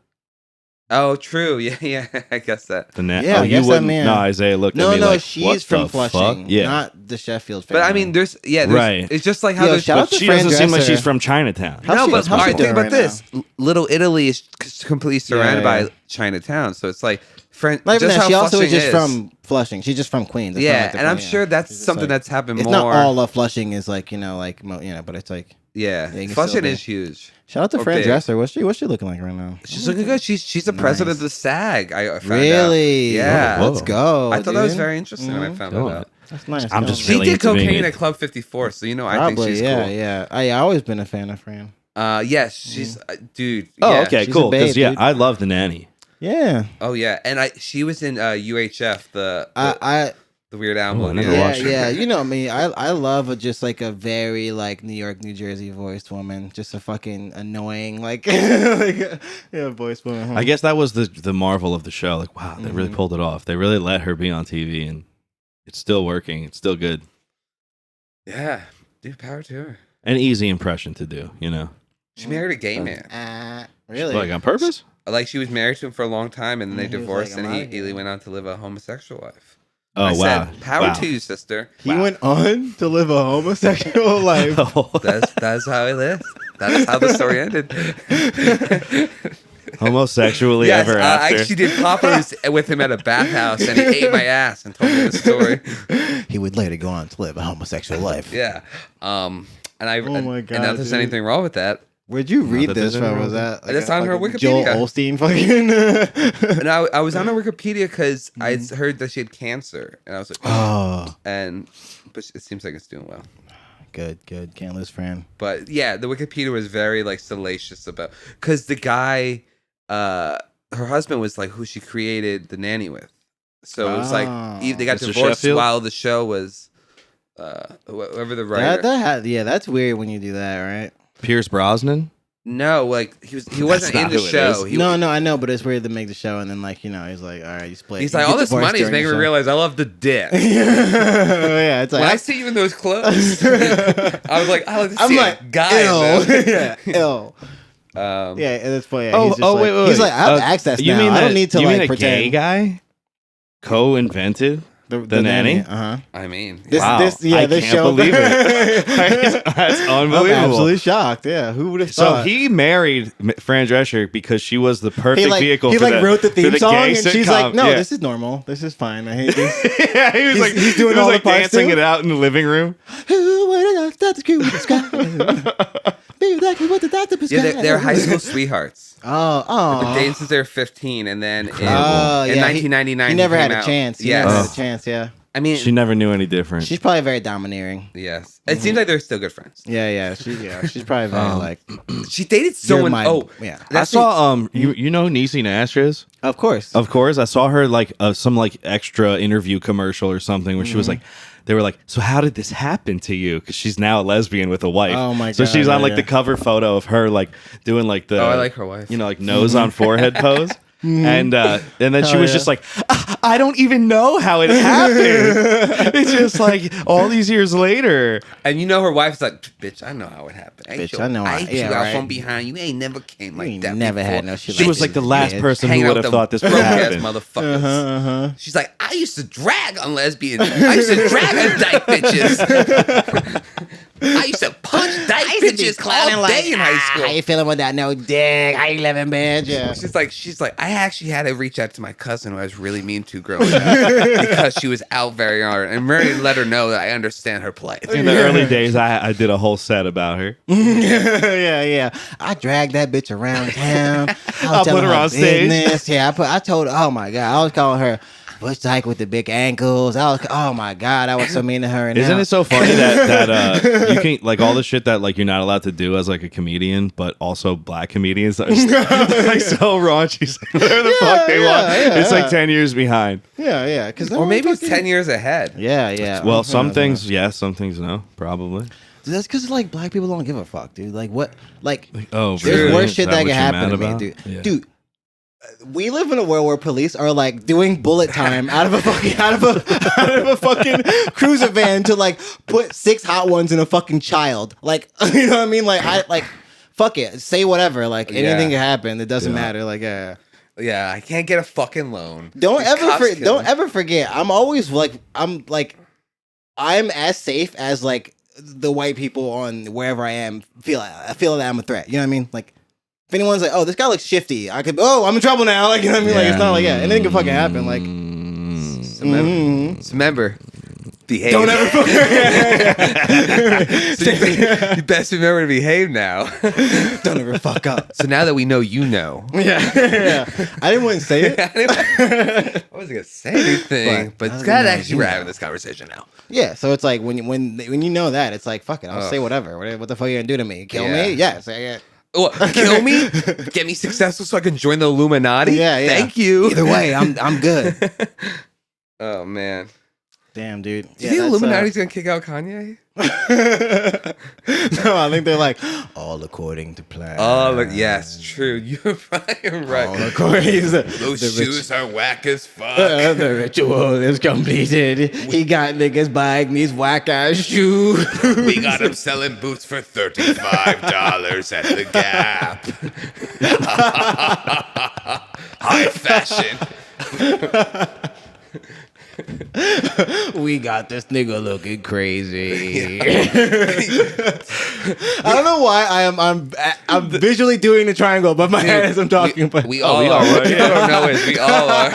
Oh, true. Yeah. I guess that. The nanny. Yeah, oh, I you guess that wouldn't. man- No, Isaiah looked No, at me no, like, she's what from the Flushing, fuck? Yeah. not the Sheffield. But I family. mean, there's Right. It's just like how Yo, there's. shout out But to she Fran doesn't seem like Dresser. she's from Chinatown. How's No, she- but how's she alright, think doing about right this. Little Italy is completely surrounded Yeah. by Chinatown, so it's like French. Not even just that. how She also Flushing is just from Flushing. She's just from Queens. It's not Yeah, like the and I'm Queen- sure that's She's just something like- that's happened It's more. not all of Flushing is like but it's like Yeah, Yeah, you can Flushing still is be- huge. shout out to Or Fran big. Dresser. What's she looking like right now? She's looking good. She's the president Nice. of the SAG. I found out. Really? Yeah. Whoa. Let's go. I thought that was dude. very interesting when I found that Killing out. it. That's nice. I'm just She really did into being cocaine a- at Club 54, so I think Probably, she's yeah, cool. yeah. I always been a fan of Fran. Yes, she's dude. Oh, yeah. okay, she's cool. a babe, Because yeah, dude. I love the nanny. Yeah, Oh yeah, and she was in UHF, the Weird Al Oh, I movie. never yeah, watched it. yeah. You know me. I love just like a very like New York, New Jersey voiced woman. Just a fucking annoying like, voiced woman. Huh? I guess that was the marvel of the show. Like, wow, they really pulled it off. They really let her be on TV, and it's still working. It's still good. Yeah, dude, power to her. An easy impression to do, you know. She married a gay man. Really? Like on purpose? Like she was married to him for a long time, and then they he was divorced, like, "I'm and outta here." he went on to live a homosexual life. Oh, I wow. said, power Wow. to you, sister. He went on to live a homosexual life. That's how he lived. That's how the story ended. Homosexually Yes, ever I after. actually did poppers with him at a bathhouse, and he ate my ass and told me the story. He would later go on to live a homosexual life. Yeah. And I. Oh my God, And not there's dude. anything wrong with that. Where'd you read that this there's anything from? wrong Was with that That's on her fucking Wikipedia. Joel Osteen fucking? And I was on her Wikipedia because I heard that she had cancer, and I was like, Oh, but it seems like it's doing well. good. Can't lose Fran. But yeah, the Wikipedia was very like salacious about because the guy, her husband was like who she created the nanny with, so it was like they got Mr. divorced Sheffield? while the show was, whoever the writer. That's weird when you do that, right? Pierce Brosnan? No, like he wasn't in not the who it show. is. He, No, I know, but it's weird to make the show and then like he's like, all right, you split. He's You like, get all this divorced money is during making the me show." realize I love the dick. Yeah, it's like When I see you in those clothes, I was like, I like to see I'm a like, guy. ill. in this. Yeah, ill. Um, Yeah, and it's funny. Oh, he's just like, wait. He's like, I have access you now. Mean I don't that- need to you like mean a pretend. gay guy co-invented the nanny? Uh-huh. I mean, This, Wow. this I this can't show. believe it. That's I'm unbelievable. absolutely shocked. Yeah, who would have So thought? he married Fran Drescher because she was the perfect vehicle. He for like wrote the theme for song, gay and she's sitcom. like, "No, Yeah. this is normal. This is fine. I hate this." Yeah, he was like he's doing he was all the like parts dancing too? it out in the living room. Who would have thought the screw in the sky? Be like what the doctor prescribed. they're high school sweethearts. Oh, Been dating since they were 15, and then in Oh, yeah, 1999, he never came had a out. chance. He Yes. never had a chance. Yeah, I mean, She never knew any different. she's probably very domineering. yes. It seems like they're still good friends. Yeah, she's probably very like. She dated You're someone. my- yeah. I that's saw you know Niecy Nash is? Of course. Of course, I saw her like some like extra interview commercial or something where she was like, they were like, so how did this happen to you? Because she's now a lesbian with a wife. Oh my So God, she's on yeah, like yeah. the cover photo of her like doing like the. Oh, I like her wife. You know, like nose on forehead pose. And then she Oh, was yeah. just like, I don't even know how it happened. It's just like all these years later. And you know her wife's like, bitch, I know how it happened. Bitch, I know I how- ate yeah, you out right. from behind. You ain't never came like You ain't that. never before. had no shit She like was this. like the last Yeah. person Hanging who out would with have thought this would broke ass happen. motherfuckers. She's like, I used to drag on lesbians. I used to drag on dyke bitches. I used to punch dyke bitches all day in high school. How you feeling with that no dick? How you living, bitch? Yeah. She's like, I actually had to reach out to my cousin who I was really mean to growing up because she was out very hard, and Mary let her know that I understand her plight. In the early days, I did a whole set about her. yeah. I dragged that bitch around town. I'll put her on stage. business. Yeah, I told her, oh my God. I was calling her Bush Dyke with the big ankles. Oh my God. I was so mean to her. And Isn't now- it so funny that you can like all the shit that like you're not allowed to do as like a comedian, but also black comedians are like so raunchy. Like, whatever the fuck they want. It's like 10 years behind. Yeah. Or maybe it's 10 years ahead. Yeah. Well, some things yes, some things no, probably. Dude, that's because like black people don't give a fuck, dude. Like what? Like Oh, there's really? worse Is shit that what can you're happen mad to me, about? dude. Yeah. Dude, we live in a world where police are like doing bullet time out of a fucking cruiser van to like put 6 hot ones in a fucking child. Like you know what I mean? Like fuck it, say whatever. Like anything can happen. It doesn't matter. Like Yeah, I can't get a fucking loan. Don't These ever cops kill don't me. ever forget. I'm as safe as like the white people on wherever I am I feel that I'm a threat. You know what I mean? Like if anyone's like, oh, this guy looks shifty, I'm in trouble now. Like you know what I mean? Like it's not like anything can fucking happen. Like So remember, behave. Don't ever So you best remember to behave now. don't ever fuck up. So now that we know, you know. Yeah. I didn't want to say it. I wasn't gonna say anything, but now it's that glad we know, actually you we're know. having this conversation now. Yeah, so it's like when you know that, it's like fuck it, I'll say whatever. What the fuck are you gonna do to me? Kill me? Yes. Well, kill me, get me successful so I can join the Illuminati. Yeah. Thank you. Either way, I'm good. Oh man, Damn, dude. do you think Illuminati's gonna kick out Kanye? No, I think they're like all according to plan. Oh, look, yes, true. You're right. All according to Those shoes are whack as fuck. the ritual is completed. He got niggas buying these whack ass shoes. We got him selling boots for $35 at the Gap. High fashion. We got this nigga looking crazy. I don't know why I'm visually doing the triangle above my head as I'm talking. But We all are. right? You don't know it. We all are.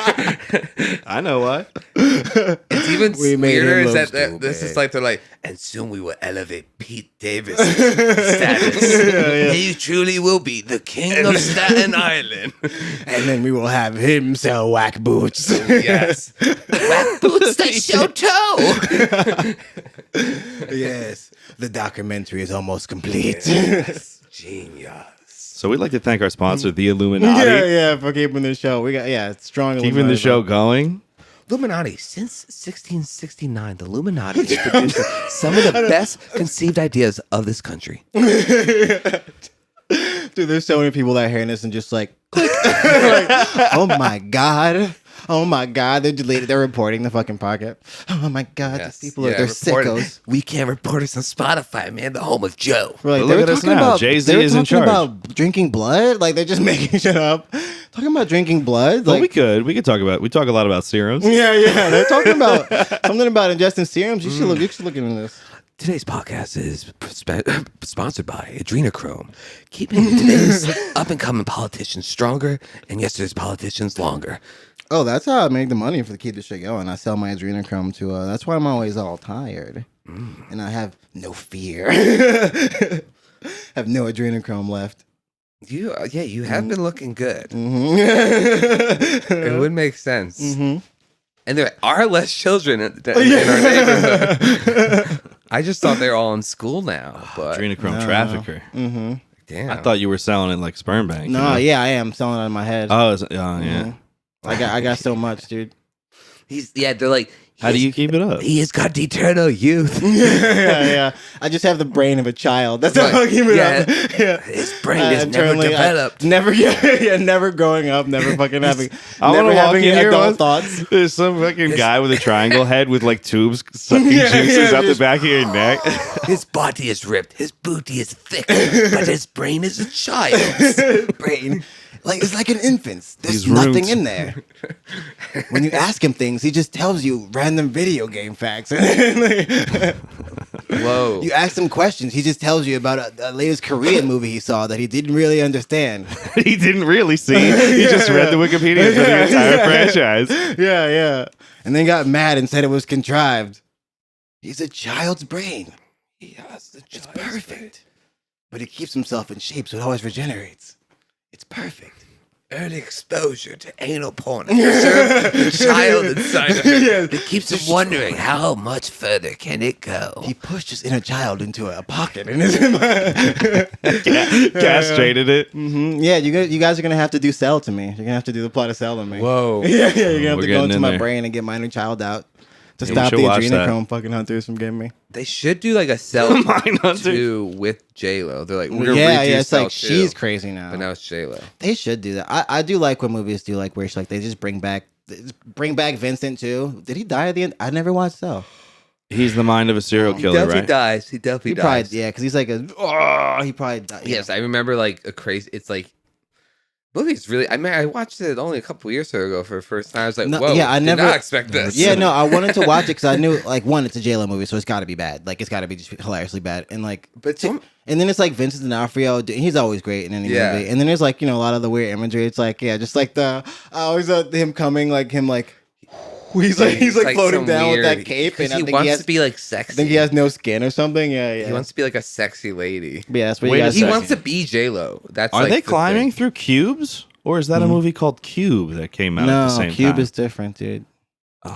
I know why. It's even We made weirder him is look that this stupid. is like they're like, and soon we will elevate Pete Davis status. He truly will be the king of Staten Island. and then we will have him sell whack boots. Yes, whack boots that show toe. Yes, the documentary is almost complete. Genius. So we'd like to thank our sponsor, the Illuminati, yeah, for keeping the show. We got it's strong. keeping the Illuminati, show bro. going. Illuminati. Since 1669, the Illuminati has produced some of the best conceived ideas of this country. Dude, there's so many people that are hearing this and just like, click. Like, oh my god. Oh my god, they're deleted. They're reporting the fucking pocket. Oh my god, Yes. these people they're sickos. We can't report us on Spotify, man. The home of Joe. We're like, But they look were at us talking now. about Jay-Z they were is in talking charge. about drinking blood. Like they're just making shit up. Talking about drinking blood. Well, Like we could talk about. We talk a lot about serums. yeah. They're talking about something about ingesting serums. You should look. You should look into this. Today's podcast is sponsored by Adrenochrome, keeping today's up-and-coming politicians stronger and yesterday's politicians longer. Oh, that's how I make the money for to keep this shit going. I sell my adrenochrome to. That's why I'm always all tired, and I have no fear. Have no adrenochrome left. You have been looking good. Mm-hmm. It would make sense. And there are less children in our neighborhood. I just thought they were all in school now, but Adrenochrome trafficker. damn. I thought you were selling it like sperm bank. No, yeah, I am selling it out of my head. Oh, yeah. I got so much, dude. They're like, How do you keep it up? he has got eternal youth. yeah. I just have the brain of a child. That's how I Right. keep it Yeah. up. Yeah. His brain is never Internally, developed. Never, never growing up, never fucking having, I never want to walk having in here. adult thoughts. There's some fucking guy with a triangle head with like tubes sucking Yeah, juices yeah, out the just- back of your neck. His body is ripped. His booty is thick, but his brain is a child's. Brain. Like it's like an infant's. There's These nothing roots. in there. When you ask him things, he just tells you random video game facts. Whoa. You ask him questions, he just tells you about a latest Korean movie he saw that he didn't really understand. He didn't really see. He just read the Wikipedia for the entire franchise. Yeah. And then got mad and said it was contrived. He's a child's brain. It's perfect. But he keeps himself in shape, so it always regenerates. It's perfect. Early exposure to anal porn preserves the child inside of him. Yes. It keeps him wondering how much further can it go. He pushed his inner child into a pocket in his Castrated it. Yeah, you guys are gonna have to do cell to me. You're gonna have to do the plot of cell to me. Whoa. Yeah, you're gonna have We're to go getting into in my there. brain and get my inner child out to Yeah, we stop should the watch that. adrenochrome fucking hunters from getting me. They should do like a Cell Mindhunter. 2 with J-Lo. They're like, we're gonna Yeah, redo it's Cell like 2, she's crazy now. but now it's J-Lo. They should do that. I do like when movies do like where it's like they just bring back Vincent too. Did he die at the end? I never watched Cell. He's the mind of a serial killer, Definitely right? dies. He definitely He dies. probably because he's like he probably died. Yes, I remember like a crazy. It's like movie's really. I mean, I watched it only a couple years ago for the first time. I was like, No, whoa, yeah, I did never- not expect this. Yeah, no, I wanted to watch it because I knew like one, it's a J-Lo movie, so it's got to be bad. Like it's got to be just hilariously bad, and like, But some- and then it's like Vincent D'Onofrio. He's always great in any Yeah. movie. And then there's like a lot of the weird imagery. It's like just like the always him coming like him like He's like floating some down with weird- that cape, and I he think wants he has to be like I sexy. think he has no skin or something. Yeah. He wants to be like a sexy lady. Yeah, that's what Wait you a guys. He second. wants to be J-Lo. That's Are like they the climbing thing. through cubes, or is that a movie called Cube that came out at the No, same Cube time? is different, dude.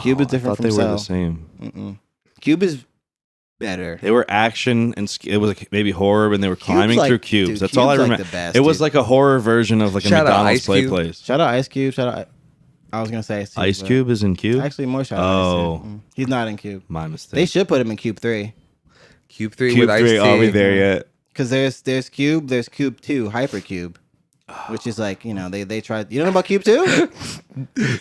Cube is I different thought from they were the Cell. same. Cube is better. They were action and it was like maybe horror, and they were climbing like- through cubes. dude, That's all I Cube's like remember. the best, it was dude. like a horror version of like a Shout out McDonald's Ice play Cube. place. Shout out Ice Cube. Shout out. I was gonna say Ice Cube. Ice but- Cube is in Cube. Actually, more shout out. Oh. Ice Cube. He's not in Cube. My mistake. They should put him in Cube 3 Cube 3 Cube with Ice-T. 3. Are we there yet? because there's Cube, there's Cube 2, Hypercube, which is like they tried. You don't know about Cube 2?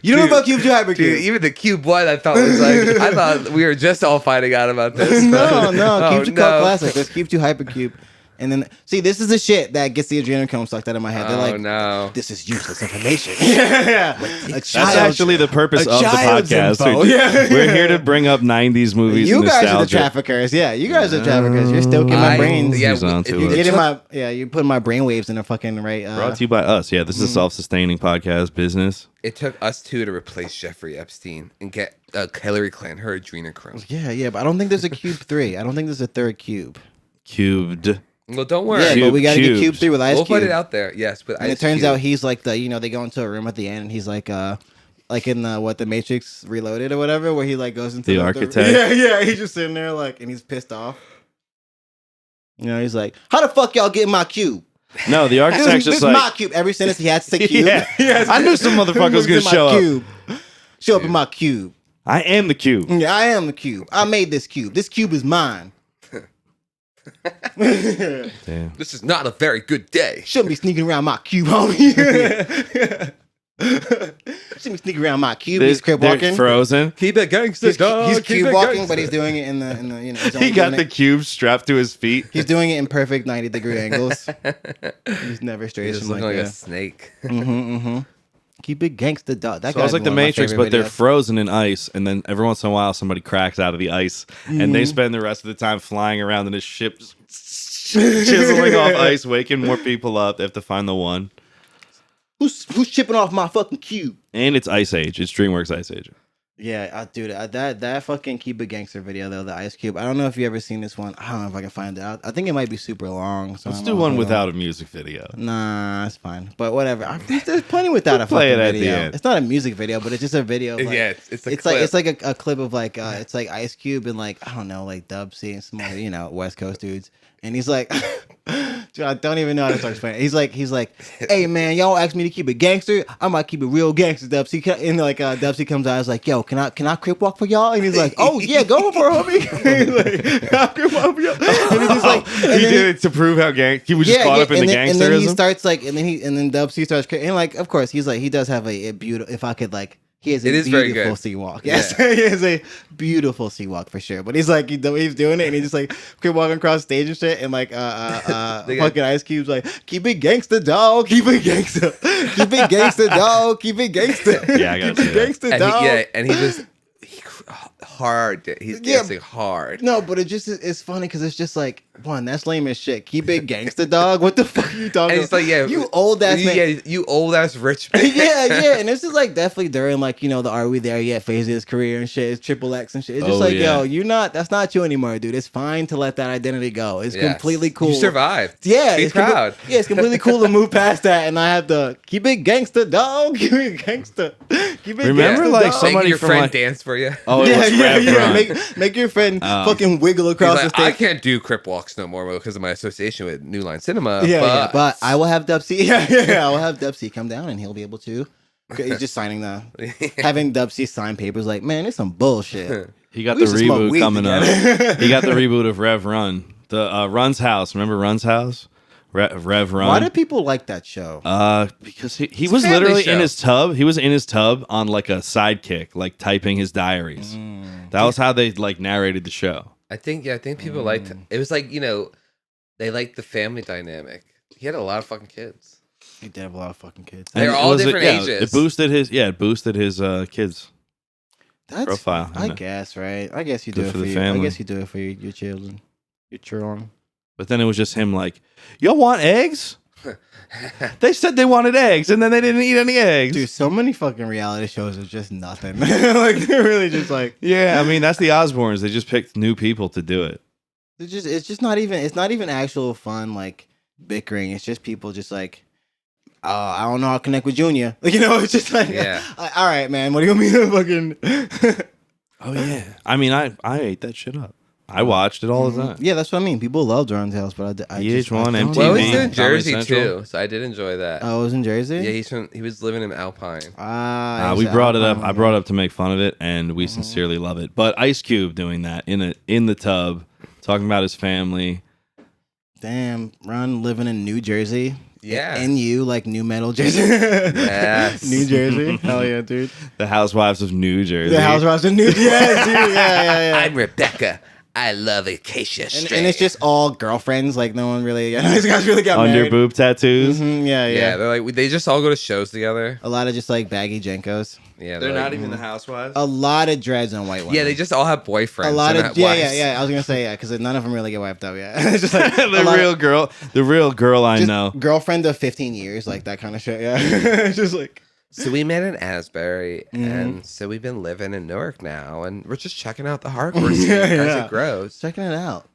You don't know about Cube 2 Hypercube? Dude, even the Cube 1 I thought was like, I thought we were just all fighting out about this. No, Oh, Cube 2 cult classic. There's Cube 2 Hypercube. And then, see, this is the shit that gets the adrenaline sucked out of my head. They're like, no. this is useless information. yeah. That's actually the purpose a of the child's podcast. info. We're here to bring up 90s movies You and guys are the nostalgia. traffickers. Yeah, you guys are traffickers. You're stoking my brains. Yeah, He's onto if it. you You're took- getting you put my brain waves in a fucking right. Brought to you by us. Yeah, this is a self-sustaining podcast business. It took us two to replace Jeffrey Epstein and get Hillary Clinton her adrenochrome. Yeah, but I don't think there's a Cube 3. I don't think there's a third Cube. Cubed. Well, don't worry. Yeah, but we got to get Cubes. Cube 3 with Ice We'll Cube. put it out there. Yes, but And it turns out he's like they go into a room at the end and he's like in the Matrix Reloaded or whatever, where he like goes into The architect? Yeah, he's just sitting there like, and he's pissed off. He's like, how the fuck y'all get in my cube? No, the architect's This just is my like, cube. Every sentence he has to say cube. Yeah. I knew some motherfucker was gonna In my show up. cube. Show up in my cube. I am the cube. Yeah, I am the cube. I made this cube. This cube is mine. Damn. this is not a very good day. Shouldn't be sneaking around my cube, homie. Shouldn't be sneaking around my cube. He's crib They're walking. frozen. Keep it gangster, He's cube walking, but he's doing it in the his own He got doing the it. cube strapped to his feet. He's doing it in perfect 90-degree angles. He's never straight. He's He's looking like like a that. snake. Keep it gangsta dog. That So it's guy's like the one of my Matrix, favorite but they're videos. frozen in ice, and then every once in a while somebody cracks out of the ice, and they spend the rest of the time flying around in a ship, chiseling off ice, waking more people up. They have to find the one. Who's chipping off my fucking cube? And it's Ice Age. It's DreamWorks Ice Age. Yeah, dude, that fucking Keep It Gangster video though, the Ice Cube. I don't know if you ever seen this one. I don't know if I can find it out. I think it might be super long. So Let's I do don't know one if I without a music video. Nah, it's fine. But whatever. There's plenty without a Play fucking it at the video. end. It's not a music video, but it's just a video. Of like, Yeah, it's a it's clip. like it's like a clip of like it's like Ice Cube and like I don't know like Dub C and some other West Coast dudes, and he's like, dude, I don't even know how to start explaining. He's like, hey man, y'all asked me to keep it gangster. I might keep it real gangster. Dub C and like Dub C comes out, I was like, yo, can I crip walk for y'all? And he's like, oh yeah, go for it, homie. He's like, I'll crip walk for y'all. And he's just like, and He then did it to prove how he was just caught up in the and then he gangsterism. starts like, and then Dub C starts, and like, of course, he's like, he does have a beautiful. If I could like, he has a It is very beautiful good. sea walk. Yes, he has a beautiful sea walk for sure. But he's like, he's doing it, and he's just like, keep walking across stage and shit, and like, fucking Ice Cube's like, keep it gangsta, dog, keep it gangsta, keep it gangsta, dog, keep it gangsta, Yeah, I gotta keep see it that. gangsta, And dog. and he just hard. He's Yeah. dancing hard. No, but it's funny because it's just like, one, that's lame as shit. Keep it gangsta, dog. What the fuck are you talking And it's like, yeah, you old ass man. Yeah, you old ass rich man. yeah, and this is like definitely during like the Are We There Yet phase of his career and shit. It's Triple X and shit. It's just Oh, like, yeah. yo, that's not you anymore, dude. It's fine to let that identity go. It's Yes. completely cool. You survived. Yeah, Be it's proud. it's completely cool to move past that, and I have to keep it gangsta, dog. Keep it gangsta. Keep it Remember, gangsta, like, dog. somebody Making your from, friend like- dance for you. Oh, it Yeah, was yeah, Rev yeah. Run. Make your friend fucking wiggle He's across like, the I stage. can't do crip walks no more because of my association with New Line Cinema. But I will have Dub C. Yeah, I will have Dub C come down, and he'll be able to. He's just signing having Dub C sign papers. Like, man, it's some bullshit. He got We the should smoke reboot weed coming together. up. He got the reboot of Rev Run. The Run's House. Remember Run's House? Rev Run. Why do people like that show? Because he was family literally show. in his tub. He was in his tub on like a sidekick, like typing his diaries. That was how they like narrated the show. I think people liked it. Was like, they liked the family dynamic. He had a lot of fucking kids. He did have a lot of fucking kids. They're And all was different ages. It boosted his kids. That's profile, I you know. guess, right? I guess you Good do it for for the you. family. I guess you do it for your children. Your children. But then it was just him like, y'all want eggs? They said they wanted eggs, and then they didn't eat any eggs. Dude, so many fucking reality shows are just nothing. Like they're really just like Yeah, I mean that's the Osbournes. They just picked new people to do it. it's just not even actual fun like bickering. It's just people just like I don't know how to connect with Junior. Like, it's just like all right, man, what do you want me to fucking Oh yeah. I mean I ate that shit up. I watched it all the time. Yeah, that's what I mean. People love Drone Tales, but I just VH1, I don't MTV. Well, know. he's in Comedy Jersey Central. too, so I did enjoy that. Oh, it was in Jersey? Yeah, he was living in Alpine. We brought it up. I brought it up to make fun of it, and we sincerely love it. But Ice Cube doing that in the tub, talking about his family. Damn, Ron living in New Jersey. Yeah. NU, like New Metal Jersey. Yes. New Jersey. Hell yeah, dude. The Housewives of New Jersey. The Housewives of New Jersey. Yeah, dude. Yeah. I'm Rebecca. I love acacia And it's just all girlfriends. Like, no one really, these guys really got Under married. boob tattoos. Yeah. Yeah, they're like they just all go to shows together. A lot of just like baggy Jenkos. Yeah, They're like, not even the Housewives. A lot of dreads on white women. Yeah, they just all have boyfriends. a lot and of not wives. yeah. I was gonna say because none of them really get wiped up. Yeah, it's just like the real girl I just know. girlfriend of 15 years, like that kind of shit. Yeah, it's just like So we met in Asbury, and so we've been living in Newark now, and we're just checking out the hardcore scene as it grows. checking it out,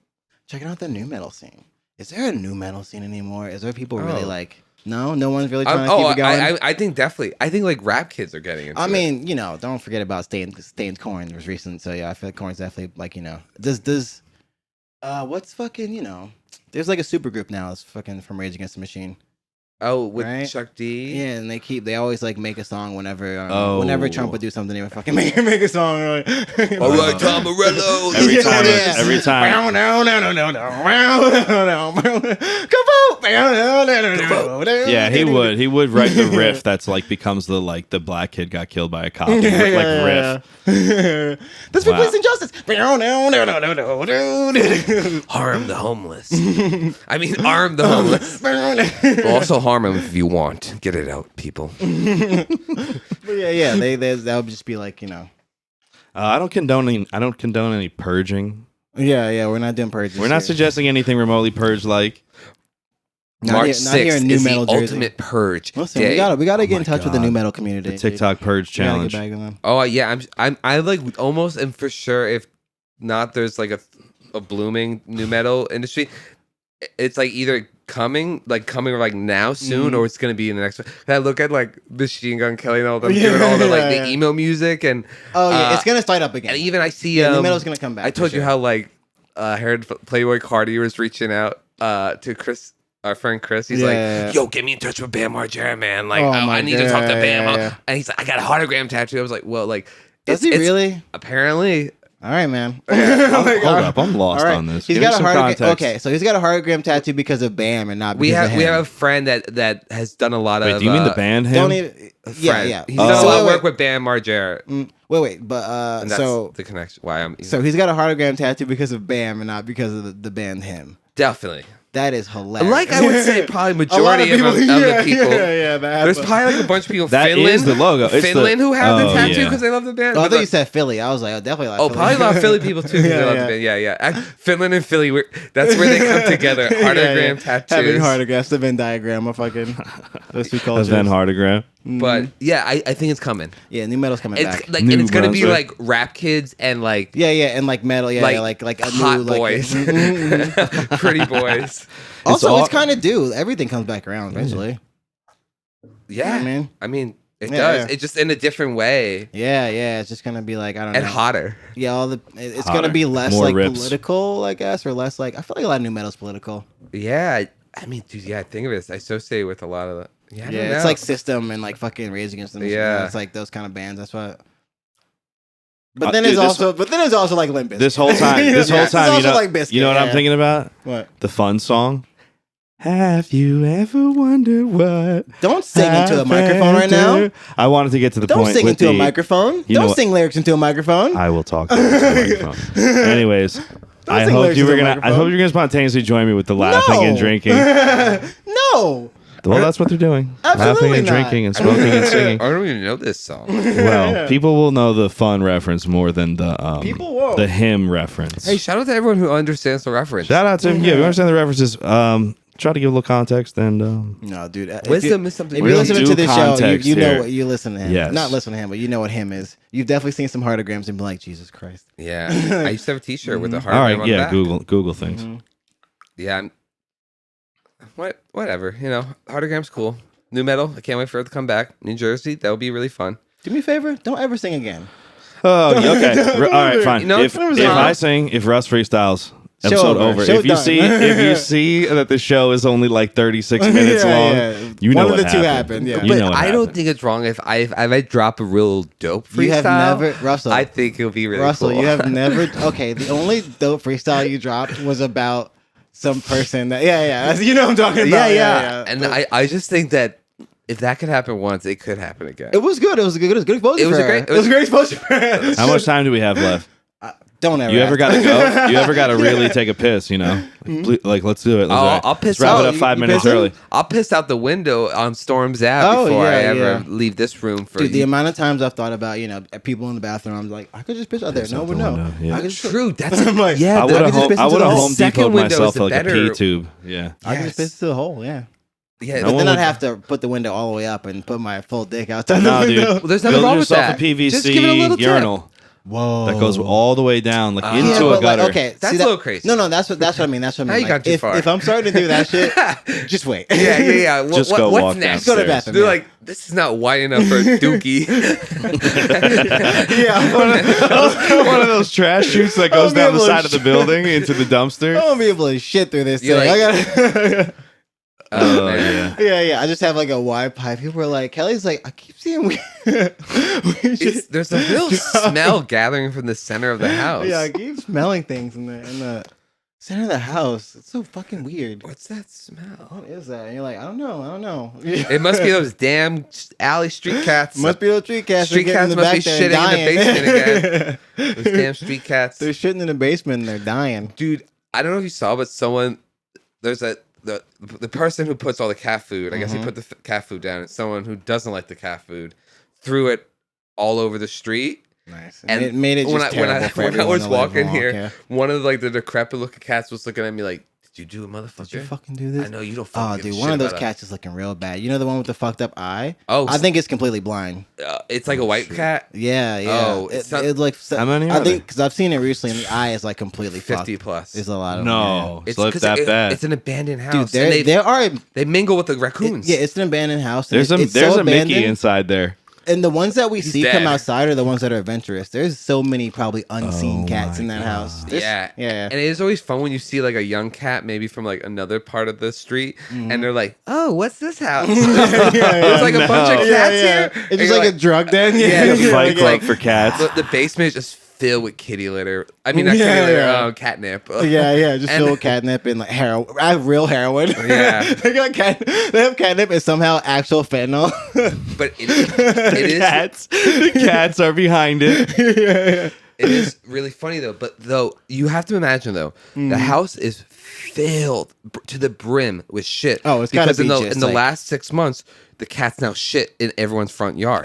checking out the new metal scene. Is there a new metal scene anymore? Is there people really like? No one's really trying to keep it going. I think definitely. I think like rap kids are getting into it. I mean, don't forget about Stained Corn was recent, so yeah, I feel like Corn's definitely like does what's fucking there's like a super group now that's fucking from Rage Against the Machine. Oh, with Right? Chuck D. Yeah, and they always like make a song whenever Oh. whenever Trump would do something, they would fucking make a song. Like, All right, Tom Morello. Every time, Yeah. every time. Yeah, he would. He would write the riff that's like becomes the black kid got killed by a cop. Riff. This Wow. replace injustice. Harm the homeless. I mean, arm the homeless. But also harm them if you want. Get it out, people. But yeah, that would just be like I don't condone any purging. Yeah, we're not doing purges. We're not here. suggesting anything remotely purge like. Not March here in 6th New is the Metal Jersey. ultimate purge Listen, day. we gotta get in touch with the God. new metal community. The TikTok purge We gotta get challenge. back to them. Oh yeah, I like almost and for sure if not there's like a blooming new metal industry. It's like either coming or like now soon or it's gonna be in the next one. And I look at like Machine Gun Kelly and all them doing all the like the emo music and It's gonna start up again. and even I see new metal's gonna come back. I told for you sure. how like I heard Playboy Cardi was reaching out to Chris, our friend Chris. He's Yeah. like, "Yo, get me in touch with Bam Margera, man. Like, Oh I my need to talk to God, Bam." yeah. And he's like, "I got a heartogram tattoo." I was like, "Well, like, Does he really? Apparently." All right, man. Hold up, I'm lost All right. on this. He's Give me got a some hologram. context. Okay, so he's got a hologram tattoo because of Bam and not because We of him. have a friend that has done a lot Wait, of. do you mean the band him? Don't even. Yeah, friend. yeah. He's done a So lot of wait, work with Bam Margera. Wait, but And that's so the connection. Why I'm he's got a hologram tattoo because of Bam and not because of the band him. definitely. That is hilarious. Like I would say, probably A lot majority of people, of the people. Yeah, There's probably like a bunch of people. That Finland, is the logo. It's Finland the- who have the Oh, tattoo yeah. because they love the band. Oh, I But thought you like- said Philly. I was like, definitely. Like Oh, Philly. probably a lot of Philly people too. 'Cause they Yeah, love yeah. the band. Yeah. Finland and Philly, that's where they come together. Heartogram tattoos. Having heartographs, the Venn diagram of fucking those two That's cultures. Van Hardigram. But yeah, I think it's coming. Yeah, new metal's coming It's back. like New and it's gonna be Brunswick. like rap kids and like Yeah, and like metal, like a hot new, like, boys, pretty boys. Also, all- it's kind of due. Everything comes back around eventually. Yeah, man. I mean, it Yeah, does. yeah. It's just in a different way Yeah. It's just gonna be like I don't and know. hotter. Yeah, it's Hotter. gonna be less More like rips. political, I guess, or less like I feel like a lot of new metal's political. Yeah, I mean, dude. Yeah, I think of it. I associate with a lot of the. Yeah, I don't Yeah, it's know. like System and like fucking Rage Against the Machine. Yeah. It's like those kind of bands. That's what. But Dude, then there's also like Limp Bizkit. This whole time, It's also like Bizkit, you know what I'm yeah. thinking about? What? The fun song. Have you ever wondered what? Don't sing into a microphone right now. I wanted to get to the Don't point. sing with into a the- microphone. You know Don't what? sing lyrics into a microphone. I will talk into the microphone. Anyways, I sing hope lyrics you were into a gonna. I microphone. hope you're gonna spontaneously join me with the laughing and drinking. No. Well, that's what they're doing. Absolutely laughing and not. drinking and smoking and singing. I don't even know this song. Well, people will know the fun reference more than the People won't. the hymn reference. Hey, shout out to everyone who understands the reference. Shout out to yeah, we understand the references. try to give a little context and No, dude. Wisdom is something. If We you don't listen do to this show, context you know here. what you listen to him. Yes. Not listen to him, but you know what him is. You've definitely seen some heartograms and been like, Jesus Christ. Yeah, I used to have a T-shirt with a heart. all right, on the yeah, back. Google things. Yeah, whatever. Heartogram's cool. New metal. I can't wait for it to come back. New Jersey. That would be really fun. Do me a favor. Don't ever sing again. Oh, okay. All right, fine. You know, if I sing, if Russ freestyles, Show episode over. over. Show If you done. see that the show is only like 36 minutes long, you know One of what the two happened. happened. Yeah. You But know what I don't happened. think it's wrong if I drop a real dope freestyle. You have never, Russell. I think it'll be really Russell, cool. you have never. Okay, the only dope freestyle you dropped was about some person that. Yeah. You know what I'm talking about. yeah. And I just think that if that could happen once, it could happen again. It was good. It was good exposure. It was for a her. great- It was a great exposure. For her. How much time do we have left? Don't ever. You ever ask. got to go? You ever got to really take a piss? Like, let's do it. I'll Let's piss wrap it out. up 5 You minutes pissing? early. I'll piss out the window on Storm's app Oh, before I yeah, ever yeah. leave this room for Dude, the you. amount of times I've thought about, people in the bathroom, I'm like, I could just piss out there. Piss No out one the would know. window, yeah. I could just, True. That's I'm like, yeah. I that- would have just piss into Home the second Depot window myself is like a better- pee tube. Yeah. I could just piss to the hole, yeah. Yeah, No But one then I'd would- have to put the window all the way up and put my full dick outside No, the dude. window. Well, there's nothing Build wrong with yourself that. a Just give it a little PVC tip. urinal Whoa. that goes all the way down, like into Yeah, a but gutter. okay, That's see a little crazy. No, that's what I mean. That's what I Now mean. you got too if, far. if I'm starting to do that shit, just wait. Yeah. Just go what's walk next? Go to the downstairs. bathroom. They're yeah. like, this is not wide enough for a dookie. yeah. One of those trash chutes that goes I'll be down the able to side of the building into the dumpster. I won't be able to shit through this thing. You're like- I gotta. Oh, man. yeah. Yeah. I just have like a wide pipe. People are like, Kelly's like, I keep seeing we should. There's a real smell gathering from the center of the house. Yeah, I keep smelling things in the center of the house. It's so fucking weird. What's that smell? What is that? And you're like, I don't know. It must be those damn alley street cats. Must be those street cats. Street They're getting cats in the must back be there and shitting in the dying. basement Those damn street cats. They're shitting in the basement and they're dying. Dude, I don't know if you saw, but there's the person who puts all the cat food. I guess he put the cat food down. It's someone who doesn't like the cat food. Threw it all over the street. Nice. And it made it just terrible for when I everyone was to live walking and here, walk, yeah. one of the decrepit looking cats was looking at me like, "Did you do it, motherfucker? Did you fucking do this? I know you don't. Oh, Fucking give dude, a one shit of those about cats is looking real bad. You know the one with the fucked up eye? Oh, I think it's completely blind. it's like a white cat. Yeah. Oh, it, it's not- it's like How many I are think because I've seen it recently, and the eye is like completely 50 fucked. plus. There's a lot of No, It's so it's 'cause that bad. It's an abandoned Dude, house. and they mingle with the raccoons. it's an abandoned house. and There's it's there's so a Mickey abandoned, inside there. and the ones that we see dead. come outside are the ones that are adventurous. There's so many probably unseen Oh cats my in that God. house. There's- Yeah. yeah. And it is always fun when you see like a young cat, maybe from like another part of the street, and they're like, "Oh, what's this house?" There's like a bunch of cats here. It's And just you're like a drug den. Yeah, The Yeah, Fight like- Club for cats. the basement is just filled with kitty litter. I mean, not Yeah, kitty litter, yeah. catnip. Yeah, just And- filled with catnip and like heroin. I have real heroin. Yeah. they have catnip and somehow actual fentanyl. But it is The cats are behind it. it is really funny though. But you have to imagine though, the house is filled to the brim with shit. Oh, it's gotta because in be the just in the like- last 6 months, the cats now shit in everyone's front yard.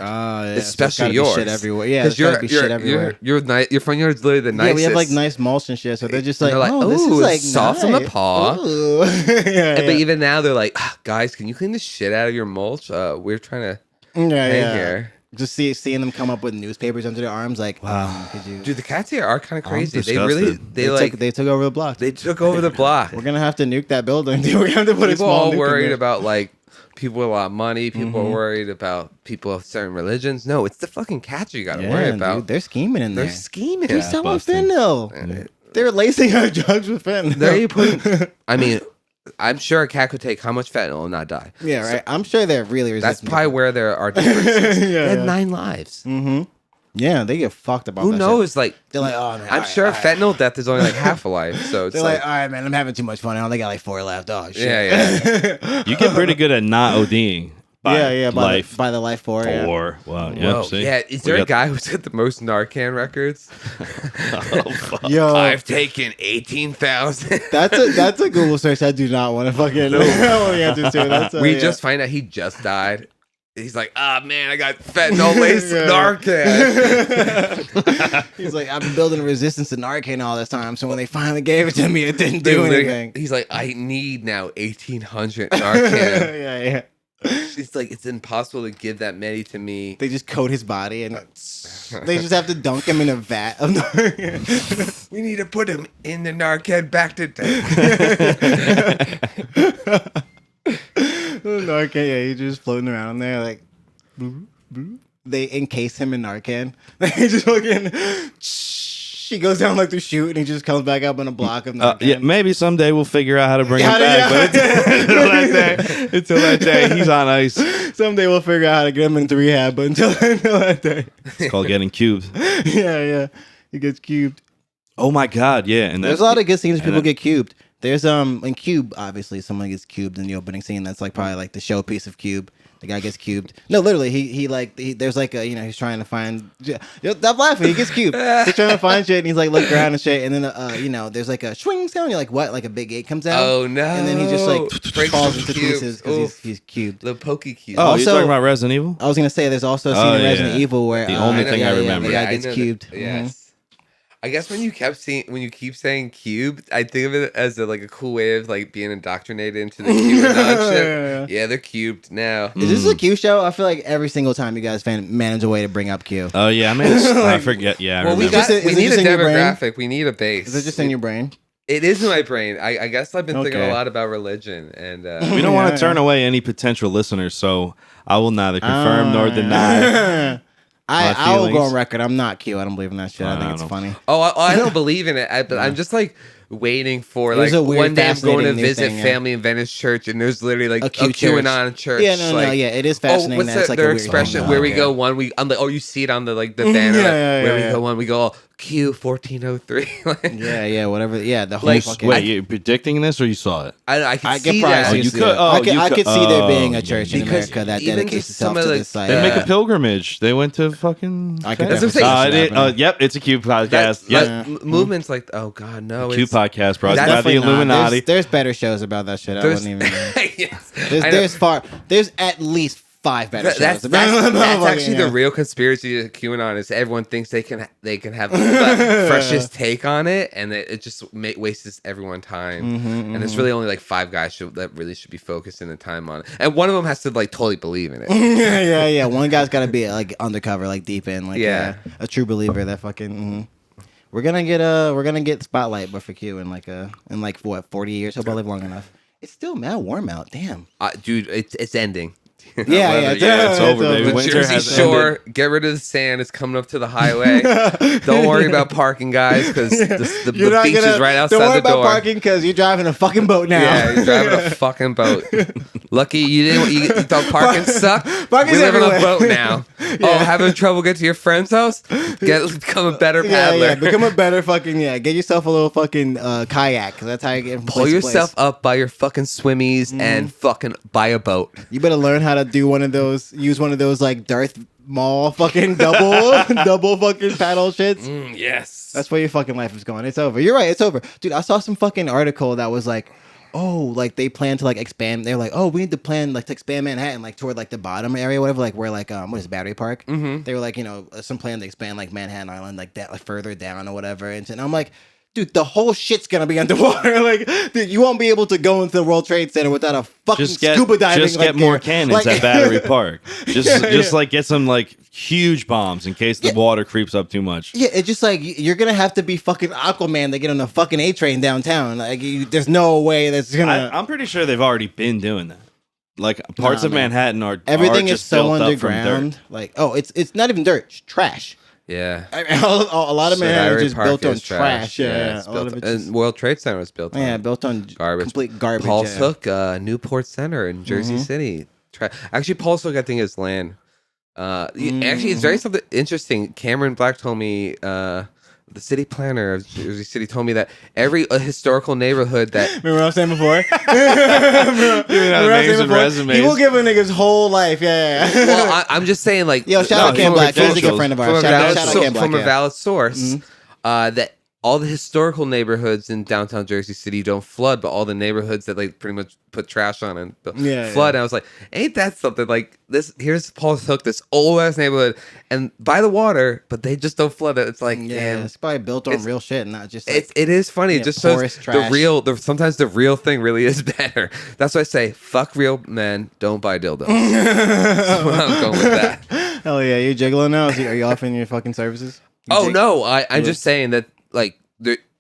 Especially yours. yours. Shit everywhere. Yeah, because there's gotta be shit everywhere. your front yard is literally the Yeah, nicest. we have like nice mulch and shit, so they're just like, They're like, oh, this is "Ooh, like it's soft on the nice. paw." Ooh. yeah, But even now they're like, guys, can you clean the shit out of your mulch? We're trying to hang here. Just seeing them come up with newspapers under their arms, like, wow, could you? Dude, the cats here are kind of crazy. They disgusted. really They took over the block. they took over the block. We're gonna have to nuke that building. Dude. We're gonna have to put a People small all nuke in worried there. about like people with a lot of money. People are worried about people of certain religions. No, it's the fucking cats you got to worry about. Dude, they're scheming in They're there. scheming. They're selling busting. fentanyl. They're lacing our drugs with fentanyl. There you put. I mean, I'm sure a cat could take how much fentanyl and not die. Yeah, right. I'm sure they're really That's resistant. probably where there are differences. They had yeah. 9 lives. Yeah, they get fucked about Who that knows? shit. Like, They're like, oh man. I'm sure fentanyl death is only like half a life. So it's They're like, like, all right, man, I'm having too much fun. I only got like 4 left. Oh shit. yeah. You get pretty good at not ODing. By by life. by the life 4. Yeah. Wow. Whoa. Yep, see? Yeah, is We there a got- guy who's got the most Narcan records? Oh, fuck. Yo, I've taken 18,000. that's a Google search I do not want to fucking know the answer to. That's We just find out he just died. He's like, man, I got fentanyl laced Narcan. He's like, I've been building resistance to Narcan all this time. So when they finally gave it to me, it didn't do anything. He's like, I need now 1,800 Narcan. Yeah. She's like, it's impossible to give that many to me. They just coat his body and they just have to dunk him in a vat of Narcan. We need to put him in the Narcan Bacta tank. Narcan, yeah, he's just floating around there like. Boop, boop. They encase him in Narcan. He just fucking. He goes down like to shoot, and he just comes back up in a block of Narcan. Yeah, maybe someday we'll figure out how to bring him back. But until that day, he's on ice. Someday we'll figure out how to get him into rehab, but until that day, It's called getting cubed. yeah, he gets cubed. Oh my god, yeah. And There's a lot of good scenes people get cubed. There's in Cube, obviously, someone ges cubed in the opening scene. That's like probably like the showpiece of Cube. The guy gets cubed. No, literally, he there's like a, he's trying to find. Stop laughing. He gets cubed. He's trying to find shit, and he's like looking around and shit. And then there's like a swing sound. You're like, what? Like a big gate comes out. Oh no! And then he just like breaks falls the into cube. pieces because he's cubed. The pokey cube. Oh, Also- you're talking about Resident Evil? I was gonna say there's also a scene in Resident Evil where The only thing I remember. the guy I gets know cubed. that. Yes. I guess when you keep saying cube, I think of it as like a cool way of like being indoctrinated into the QAnon shit. Yeah, they're cubed now. Is this a Q show? I feel like every single time you guys manage a way to bring up Q. Oh yeah, I mean, I forget. Yeah, I Well, we remember. need a in your brain? demographic. We need a base. Is it just in your brain? It is in my brain. I guess I've been thinking Okay. a lot about religion, and We don't want to turn away any potential listeners, so I will neither confirm nor deny. I will go feelings. on record. I'm not Q. I don't believe in that shit. I think it's funny. I don't believe in it. But I'm just like waiting for There's like a weird, one day I'm going to fascinating new visit thing, yeah. family in Venice Church, and there's literally like a Q QAnon church. Yeah, no, like, yeah, it is fascinating. what's that it's like their a weird expression? thing. Where we go one, we you see it on the like the banner. Where we go one, we go Q 1403. Yeah, whatever. Yeah, the whole Like, fucking. Wait, you predicting this or you saw it? I can I see could probably that. see you it. could- oh, you I could- could see there being oh, a church in because America that even dedicates just itself some of to the- this site. They make Yeah. a pilgrimage. They went to fucking. I could That's what I'm definitely saying. see that happening. Yep, it's a Q podcast. That, Yep, movements like oh god no Q it's- podcast, bro. It's That's about the Definitely not. Illuminati. There's better shows about that shit. I There's, wouldn't even. yes, I know. There's at least 5 better shows. That's about that's fucking, actually the real conspiracy of QAnon is everyone thinks they can have the freshest take on it, and it just wastes everyone's time. And there's really only like 5 guys that really should be focusing the time on it, and one of them has to like totally believe in it. yeah. One guy's got to be like undercover, like deep in, like Yeah. a true believer. That fucking. We're gonna get spotlight, but for Q in like what 40 years. Hope I live long enough. It's still mad warm out. Damn. Dude, it's ending. Yeah, it's over, baby. The Winter Jersey has Shore, get rid of the sand. It's coming up to the highway. Don't worry about parking, guys, because the beach is right outside Don't worry the about door. parking because you're driving a fucking boat now. Yeah, you're driving a fucking boat. Lucky you thought parking sucked. Parking's We live on a everywhere. boat now. Oh, having trouble getting to your friend's house? Become a better paddler. Yeah, become a better fucking Get yourself a little fucking kayak because that's how you get from Pull place to yourself place. up by your fucking swimmies and fucking buy a boat. You better learn how to do use one of those like Darth Maul fucking double fucking paddle shits. Yes. That's where your fucking life is going. It's over. You're right. It's over, dude. I saw some fucking article that was like, oh, like they plan to like expand. They're like, oh, we need to plan like to expand Manhattan like toward like the bottom area, whatever. Like where like what is it, Battery Park? Mm-hmm. They were like, some plan to expand like Manhattan Island like that, like further down or whatever. And I'm like, dude, the whole shit's gonna be underwater. Like, dude, you won't be able to go into the World Trade Center without a fucking scuba diving. Just get like, more gear. cannons Like- at Battery Park. Just Yeah. like get some like huge bombs in case the water creeps up too much. Yeah, it's just like you're gonna have to be fucking Aquaman to get on the fucking A train downtown. Like, there's no way that's gonna. I'm pretty sure they've already been doing that. Like parts of man. Manhattan are Everything are is just so built up from dirt. underground. Like, oh, it's not even dirt. It's trash. Yeah. I mean, a lot of Manhattan is just Park built on is trash. Yeah, it's a lot built of it's and World Trade Center was built on built on garbage. complete garbage. Paul's yeah. Hook, Newport Center in Jersey City. Actually, Paul's Hook, I think, is land. Actually, it's very something interesting. Cameron Black told me, the city planner of Jersey City told me that every historical neighborhood that Remember what I was saying before? Remember what I was names saying and before? resumes. He will give a nigga's whole life. Yeah. well, I'm just saying, like, Yo, shout out No, Cam from Black. He's a good credentials. friend of from ours. a Shout valid, out Cam Black. from a yeah. valid source, that all the historical neighborhoods in downtown Jersey City don't flood, but all the neighborhoods that like pretty much put trash on and flood. Yeah. And I was like, ain't that something? Like this, here's Paul's Hook, this old ass neighborhood, and by the water, but they just don't flood it. It's like, damn, it's probably built on real shit, not just. Like, it is funny. It just shows sometimes the real thing really is better. That's why I say, fuck real men, don't buy dildos. That's where I'm going with that. Hell yeah, you giggling now? Are you offering your fucking services? No, I'm just saying that, like,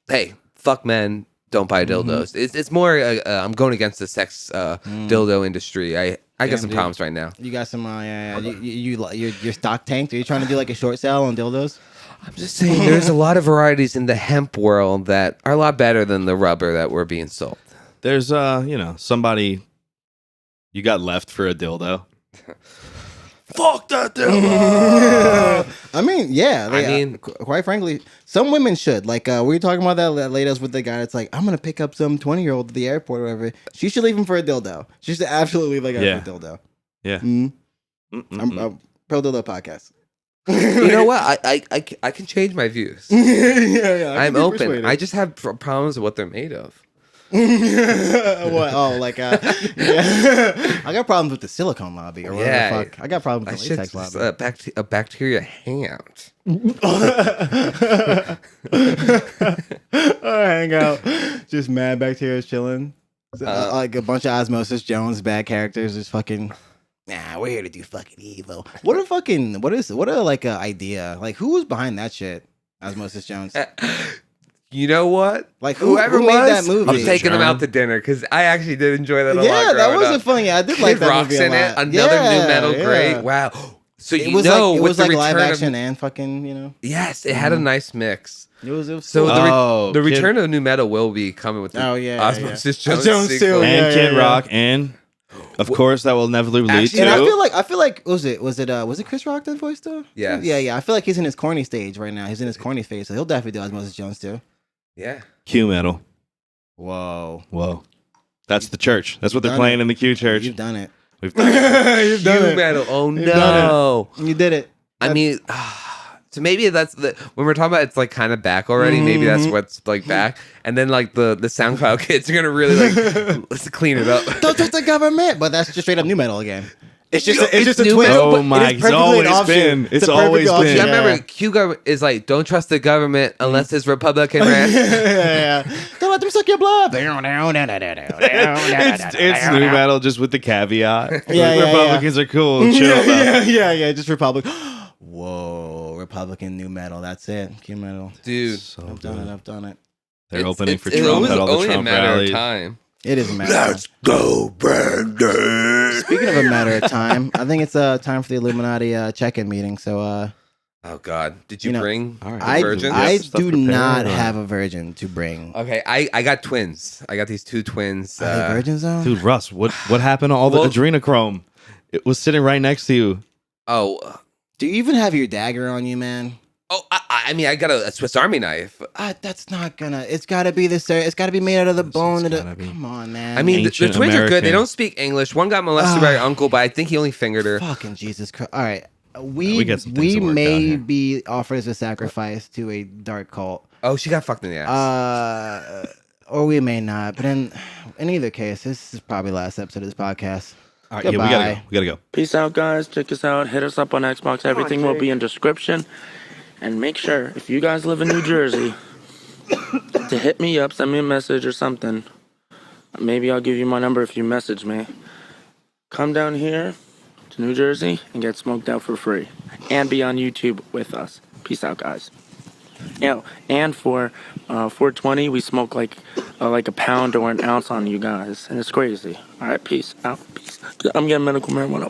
hey, fuck men, don't buy dildos. It's more, I'm going against the sex dildo industry. I got some problems right now. You got some, you're stock tanked? Are you trying to do like a short sale on dildos? I'm just saying there's a lot of varieties in the hemp world that are a lot better than the rubber that we're being sold. There's, somebody you got left for a dildo. Fuck that dildo. I mean, quite frankly, some women should. Like, we were talking about that lady with the guy that's like, I'm going to pick up some 20-year-old at the airport or whatever. She should leave him for a dildo. She should absolutely leave a guy for a dildo. Yeah. I'm Pro Dildo Podcast. You know what? I can change my views. Yeah. I'm open. Persuaded. I just have problems with what they're made of. What? Oh, like yeah. I got problems with the silicone lobby or whatever the fuck. I got problems with the latex lobby. A bacteria hangout. Hang out. Just mad bacteria chilling. Like a bunch of Osmosis Jones bad characters. Just fucking. Nah, we're here to do fucking evil. What a like a idea. Like who was behind that shit? Osmosis Jones. You know what? Like whoever made that movie? I'm taking them out to dinner because I actually did enjoy that a lot. Yeah, that was up. funny. I did like that Rocks movie a in lot. it. Another new metal great. Wow. So it was like live action and fucking Yes, it had a nice mix. It was so cool. the return of new metal will be coming with the Osmosis Jones too, and Kid Rock and. Of course, that will inevitably lead to. And I feel like was it Chris Rock that voiced though? Yeah. Yeah. I feel like he's in his corny stage right now. He's in his corny phase, so he'll definitely do Osmosis Jones too. Yeah. Q metal. Whoa. That's the church. That's what they're playing in the Q church. You've done it. We've done it. You've done Q it. metal. Oh You've no. You did it. I mean, so maybe that's when we're talking about it's like kind of back already. Maybe that's what's like back, and then like the SoundCloud kids are gonna really like let's clean it up. Don't trust the government, but that's just straight up new metal again. It's just a new twist. metal. Oh my! It's always been. It's always been. I remember Q government is like don't trust the government unless it's Republican ran. Yeah. Don't let them suck your blood. It's new metal just with the caveat. Yeah. Republicans are cool. Chill. Yeah. Just Republican. Whoa, Republican new metal. That's it. Q metal. Dude. I've done it. They're opening for it Trump was at all the only Trump a matter rallies. of time. It is a matter. Let's go, Brandon. Speaking of a matter of time, I think it's time for the Illuminati check-in meeting. So, oh God, did you bring I virgins? I Stuff do prepared, not or- have a virgin to bring. Okay, I got twins. I got these two twins. Are they virgins though? Dude, Russ, what happened to all the adrenochrome? It was sitting right next to you. Oh, Do you even have your dagger on you, man? I mean, I got a Swiss Army knife. That's not gonna. It's got to be it's got to be made out of the bone. gotta be. Come on, man. I mean, the Ancient twins are good. They American. don't speak English. One got molested by her uncle, but I think he only fingered her. fucking Jesus Christ! All right, we got some things we to work out may here. be offered as a sacrifice to a dark cult. Oh, she got fucked in the ass. Or we may not. But in either case, this is probably the last episode of this podcast. All right, yeah, we gotta go. Peace out, guys. Check us out. Hit us up on Xbox. Everything will be in description. And make sure, if you guys live in New Jersey, to hit me up, send me a message or something. Maybe I'll give you my number if you message me. Come down here to New Jersey and get smoked out for free. And be on YouTube with us. Peace out, guys. And for 420, we smoke like a pound or an ounce on you guys. And it's crazy. All right, peace out. Peace. I'm getting medical marijuana.